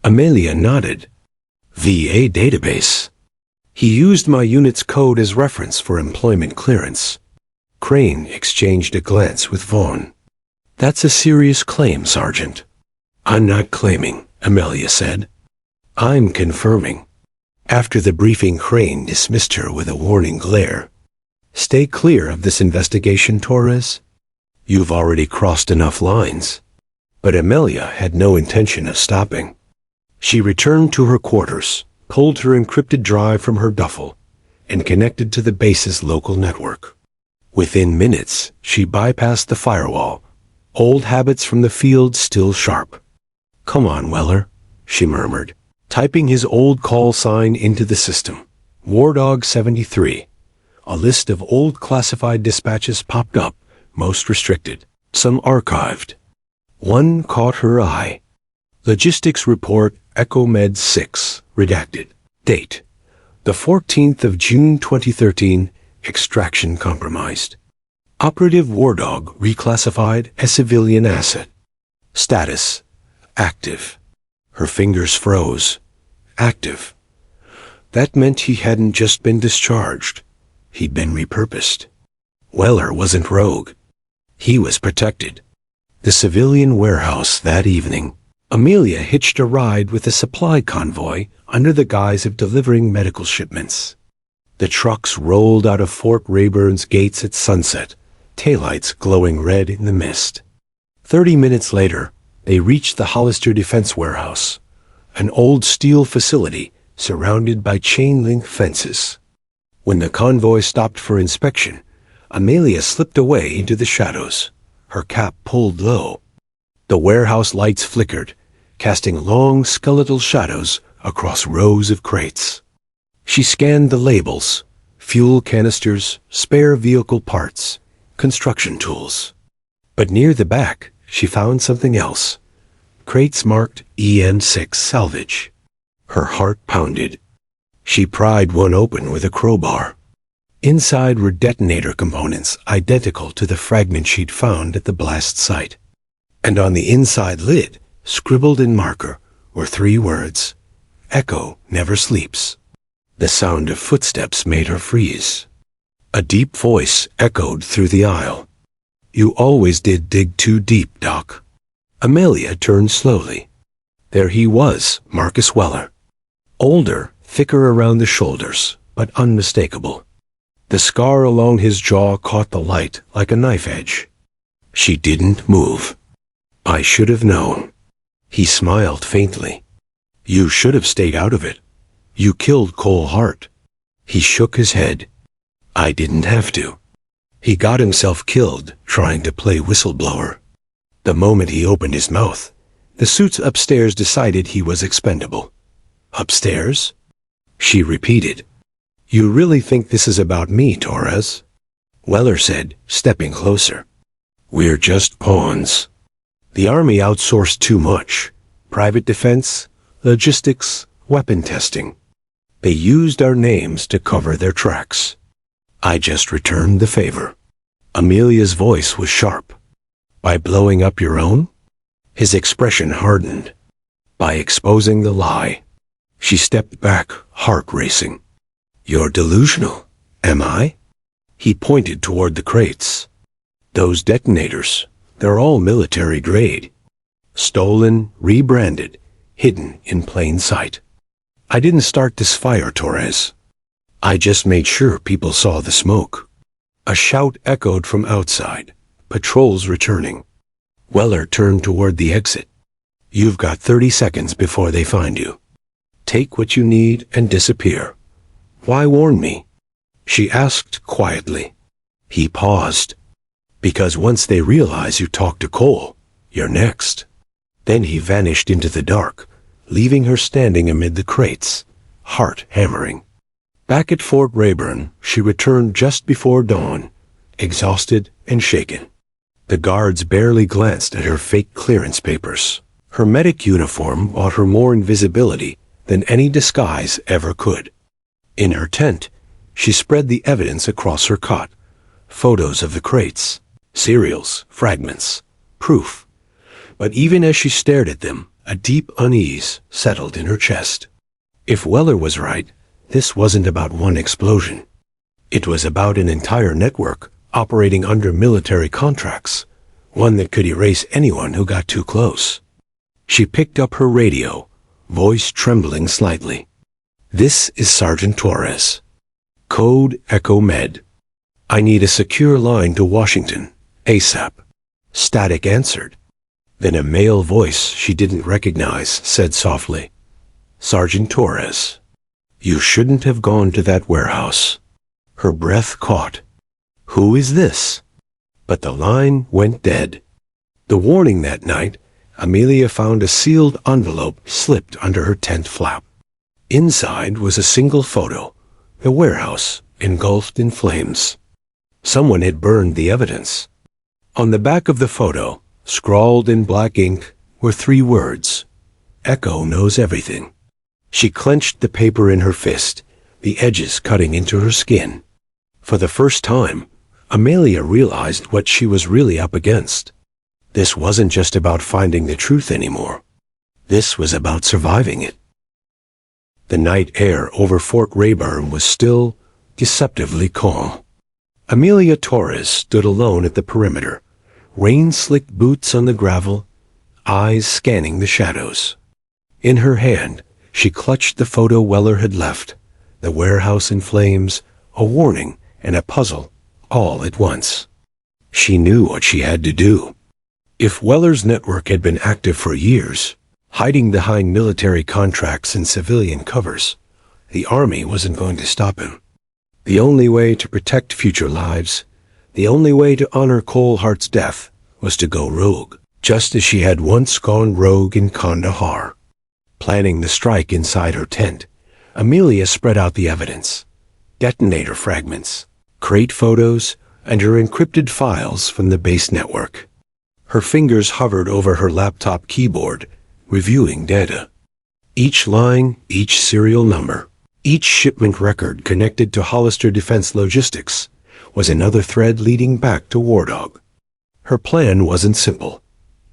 Amelia nodded. VA database. He used my unit's code as reference for employment clearance. Crane exchanged a glance with Vaughn. That's a serious claim, Sergeant. I'm not claiming, Amelia said. I'm confirming. After the briefing, Crane dismissed her with a warning glare. Stay clear of this investigation, Torres. You've already crossed enough lines. But Amelia had no intention of stopping. She returned to her quarters, pulled her encrypted drive from her duffel, and connected to the base's local network. Within minutes, she bypassed the firewall, old habits from the field still sharp. Come on, Weller, she murmured, typing his old call sign into the system. War Dog 73. A list of old classified dispatches popped up, most restricted, some archived. One caught her eye. Logistics Report Echo Med 6, redacted. Date: the 14th of June 2013, extraction compromised. Operative War Dog reclassified as civilian asset. Status: active. Her fingers froze. Active. That meant he hadn't just been discharged. He'd been repurposed. Weller wasn't rogue. He was protected. The civilian warehouse that evening. Amelia hitched a ride with a supply convoy under the guise of delivering medical shipments. The trucks rolled out of Fort Rayburn's gates at sunset, taillights glowing red in the mist. 30 minutes later, they reached the Hollister Defense Warehouse, an old steel facility surrounded by chain-link fences. When the convoy stopped for inspection, Amelia slipped away into the shadows, her cap pulled low. The warehouse lights flickered, casting long skeletal shadows across rows of crates. She scanned the labels: fuel canisters, spare vehicle parts, construction tools. But near the back, she found something else. Crates marked EN6 salvage. Her heart pounded. She pried one open with a crowbar. Inside were detonator components identical to the fragment she'd found at the blast site. And on the inside lid, scribbled in marker, were 3 words: Echo never sleeps. The sound of footsteps made her freeze. A deep voice echoed through the aisle. You always did dig too deep, Doc. Amelia turned slowly. There he was, Marcus Weller. Older, thicker around the shoulders, but unmistakable. The scar along his jaw caught the light like a knife edge. She didn't move. I should have known. He smiled faintly. You should have stayed out of it. You killed Cole Hart. He shook his head. I didn't have to. He got himself killed trying to play whistleblower. The moment he opened his mouth, the suits upstairs decided he was expendable. Upstairs? She repeated. You really think this is about me, Torres? Weller said, stepping closer. We're just pawns. The Army outsourced too much. Private defense, logistics, weapon testing. They used our names to cover their tracks. I just returned the favor. Amelia's voice was sharp. By blowing up your own? His expression hardened. By exposing the lie. She stepped back, heart racing. You're delusional, am I? He pointed toward the crates. Those detonators, they're all military grade. Stolen, rebranded, hidden in plain sight. I didn't start this fire, Torres. I just made sure people saw the smoke. A shout echoed from outside. Patrols returning. Weller turned toward the exit. You've got 30 seconds before they find you. Take what you need and disappear. Why warn me? She asked quietly. He paused. Because once they realize you talked to Cole, you're next. Then he vanished into the dark, leaving her standing amid the crates, heart hammering. Back at Fort Rayburn, she returned just before dawn, exhausted and shaken. The guards barely glanced at her fake clearance papers. Her medic uniform bought her more invisibility than any disguise ever could. In her tent, she spread the evidence across her cot. Photos of the crates, serials, fragments, proof. But even as she stared at them, A deep unease settled in her chest. If Weller was right, this wasn't about one explosion. It was about an entire network operating under military contracts, one that could erase anyone who got too close. She picked up her radio, voice trembling slightly. "This is Sergeant Torres. Code Echo Med. I need a secure line to Washington, ASAP." Static answered. Then a male voice she didn't recognize said softly, "Sergeant Torres, you shouldn't have gone to that warehouse." Her breath caught. "Who is this?" But the line went dead. The warning that night, Amelia found a sealed envelope slipped under her tent flap. Inside was a single photo, the warehouse engulfed in flames. Someone had burned the evidence. On the back of the photo, scrawled in black ink, were 3 words: "Echo knows everything." She clenched the paper in her fist, the edges cutting into her skin. For the first time, Amelia realized what she was really up against. This wasn't just about finding the truth anymore. This was about surviving it. The night air over Fort Rayburn was still, deceptively calm. Amelia Torres stood alone at the perimeter, rain-slicked boots on the gravel, eyes scanning the shadows. In her hand, she clutched the photo Weller had left, the warehouse in flames, a warning, and a puzzle, all at once. She knew what she had to do. If Weller's network had been active for years, hiding behind military contracts and civilian covers, the Army wasn't going to stop him. The only way to protect future lives, the only way to honor Coalhart's death, was to go rogue, just as she had once gone rogue in Kandahar. Planning the strike inside her tent, Amelia spread out the evidence: detonator fragments, crate photos, and her encrypted files from the base network. Her fingers hovered over her laptop keyboard, reviewing data. Each line, each serial number, each shipment record connected to Hollister Defense Logistics was another thread leading back to War Dog. Her plan wasn't simple.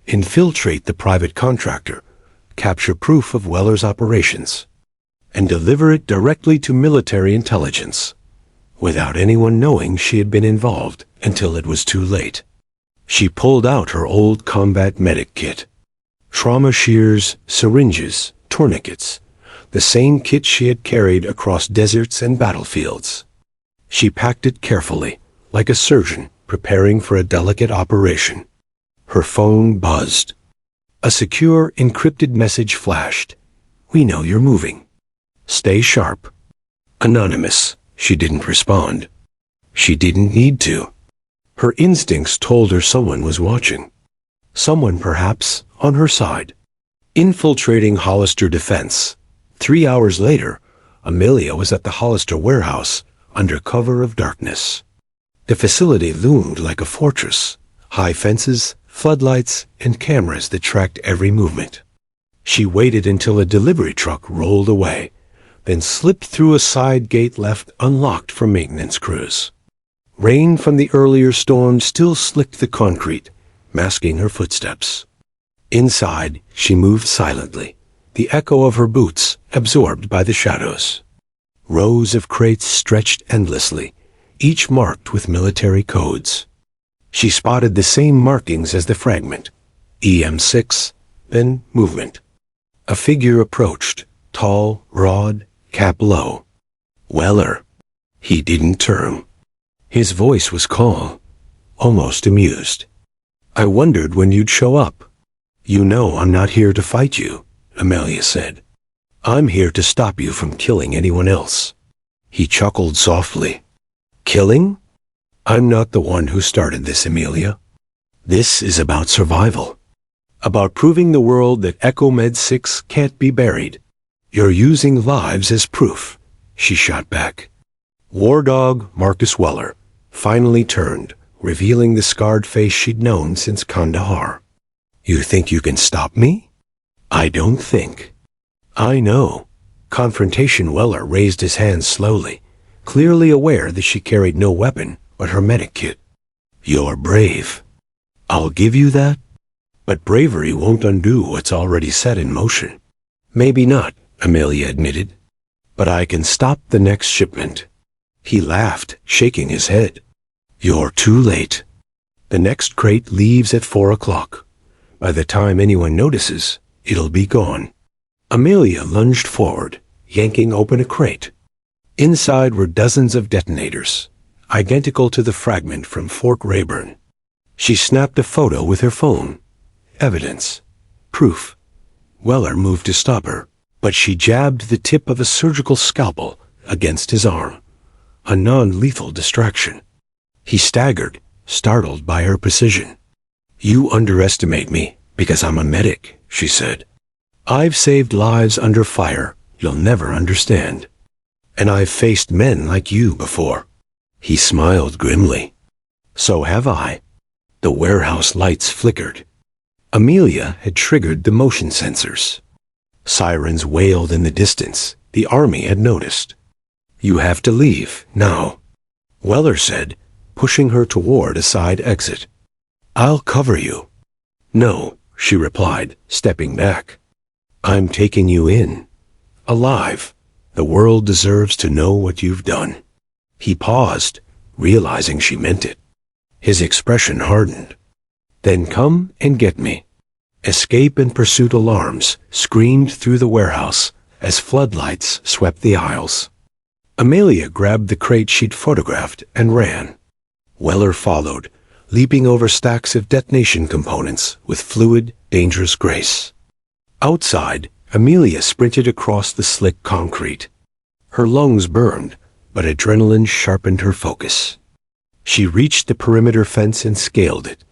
Infiltrate the private contractor, capture proof of Weller's operations, and deliver it directly to military intelligence, without anyone knowing she had been involved until it was too late. She pulled out her old combat medic kit. Trauma shears, syringes, tourniquets, the same kit she had carried across deserts and battlefields. She packed it carefully, like a surgeon preparing for a delicate operation. Her phone buzzed. A secure, encrypted message flashed. "We know you're moving. Stay sharp." Anonymous. She didn't respond. She didn't need to. Her instincts told her someone was watching. Someone, perhaps, on her side. Infiltrating Hollister Defense. 3 hours later, Amelia was at the Hollister warehouse, under cover of darkness. The facility loomed like a fortress, high fences, floodlights, and cameras that tracked every movement. She waited until a delivery truck rolled away, then slipped through a side gate left unlocked for maintenance crews. Rain from the earlier storm still slicked the concrete, masking her footsteps. Inside, she moved silently, the echo of her boots absorbed by the shadows. Rows of crates stretched endlessly, each marked with military codes. She spotted the same markings as the fragment: EM6, then movement. A figure approached, tall, broad, cap low. Weller. He didn't turn. His voice was calm, almost amused. "I wondered when you'd show up." "You know I'm not here to fight you," Amelia said. "I'm here to stop you from killing anyone else." He chuckled softly. "Killing? I'm not the one who started this, Amelia. This is about survival. About proving the world that Echo Med 6 can't be buried. You're using lives as proof," she shot back. War Dog Marcus Weller finally turned, revealing the scarred face she'd known since Kandahar. "You think you can stop me?" "I don't think." "I know." Confrontation Weller raised his hands slowly, clearly aware that she carried no weapon but her medic kit. "You're brave. I'll give you that. But bravery won't undo what's already set in motion. Maybe not, Amelia admitted. But I can stop the next shipment. He laughed, shaking his head. You're too late. The next crate leaves at 4 o'clock. By the time anyone notices, it'll be gone. Amelia lunged forward, yanking open a crate. Inside were dozens of detonators, identical to the fragment from Fort Rayburn. She snapped a photo with her phone. Evidence. Proof. Weller moved to stop her, but she jabbed the tip of a surgical scalpel against his arm. A non-lethal distraction. He staggered, startled by her precision. You underestimate me because I'm a medic, she said. I've saved lives under fire you'll never understand. And I've faced men like you before. He smiled grimly. So have I. The warehouse lights flickered. Amelia had triggered the motion sensors. Sirens wailed in the distance. The army had noticed. You have to leave, now, Weller said, pushing her toward a side exit. I'll cover you. No, she replied, stepping back. I'm taking you in. Alive. The world deserves to know what you've done. He paused, realizing she meant it. His expression hardened. Then come and get me. Escape and pursuit alarms screamed through the warehouse as floodlights swept the aisles. Amelia grabbed the crate she'd photographed and ran. Weller followed, leaping over stacks of detonation components with fluid, dangerous grace. Outside, Amelia sprinted across the slick concrete. Her lungs burned, but adrenaline sharpened her focus. She reached the perimeter fence and scaled it,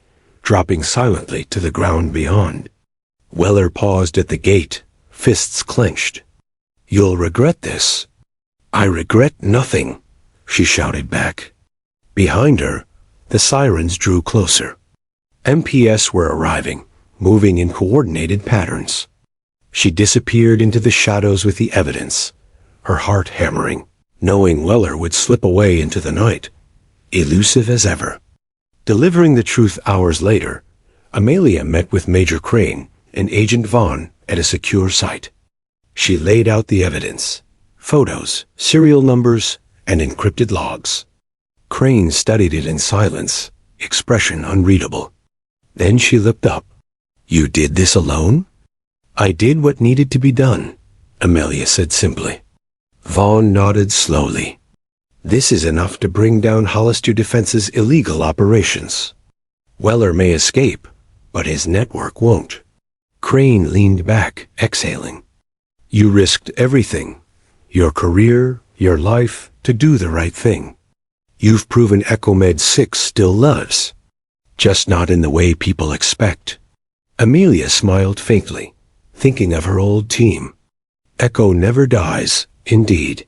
dropping silently to the ground beyond. Weller paused at the gate, fists clenched. You'll regret this. I regret nothing, she shouted back. Behind her, the sirens drew closer. MPS were arriving, moving in coordinated patterns. She disappeared into the shadows with the evidence, her heart hammering, knowing Weller would slip away into the night, elusive as ever. Delivering the truth hours later, Amelia met with Major Crane and Agent Vaughn at a secure site. She laid out the evidence, photos, serial numbers, and encrypted logs. Crane studied it in silence, expression unreadable. Then she looked up. You did this alone? I did what needed to be done, Amelia said simply. Vaughn nodded slowly. This is enough to bring down Hollister Defense's illegal operations. Weller may escape, but his network won't. Crane leaned back, exhaling. You risked everything, your career, your life, to do the right thing. You've proven Echomed 6 still lives, just not in the way people expect. Amelia smiled faintly, thinking of her old team. Echo never dies, indeed.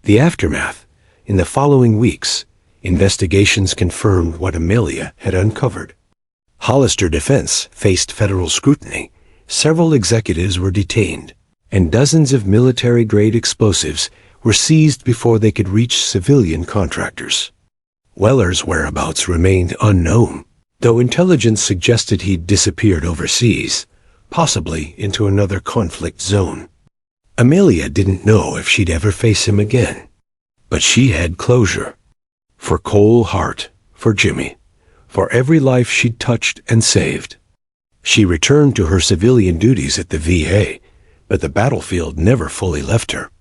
The aftermath. In the following weeks, investigations confirmed what Amelia had uncovered. Hollister Defense faced federal scrutiny, several executives were detained, and dozens of military-grade explosives were seized before they could reach civilian contractors. Weller's whereabouts remained unknown, though intelligence suggested he'd disappeared overseas, possibly into another conflict zone. Amelia didn't know if she'd ever face him again. But she had closure. For Cole Hart, for Jimmy, for every life she'd touched and saved. She returned to her civilian duties at the VA, but the battlefield never fully left her.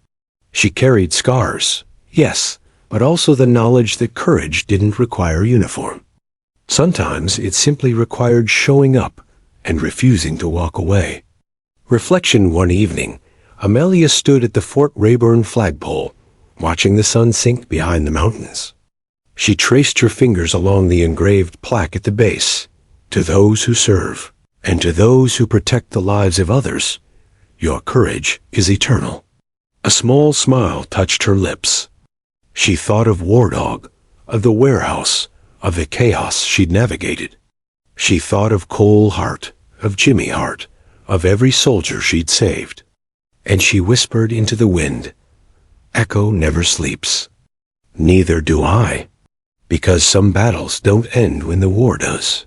She carried scars, yes, but also the knowledge that courage didn't require uniform. Sometimes it simply required showing up and refusing to walk away. Reflection one evening, Amelia stood at the Fort Rayburn flagpole, watching the sun sink behind the mountains. She traced her fingers along the engraved plaque at the base. To those who serve, and to those who protect the lives of others, your courage is eternal. A small smile touched her lips. She thought of War Dog, of the warehouse, of the chaos she'd navigated. She thought of Cole Hart, of Jimmy Hart, of every soldier she'd saved. And she whispered into the wind, Echo never sleeps. Neither do I, because some battles don't end when the war does.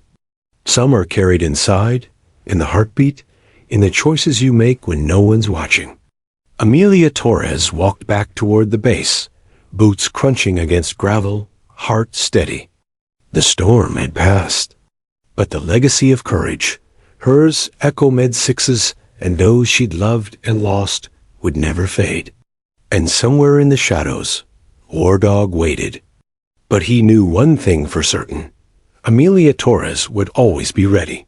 Some are carried inside, in the heartbeat, in the choices you make when no one's watching. Amelia Torres walked back toward the base, boots crunching against gravel, heart steady. The storm had passed, but the legacy of courage, hers, Echo Med 6's, and those she'd loved and lost, would never fade. And somewhere in the shadows, War Dog waited. But he knew one thing for certain. Amelia Torres would always be ready.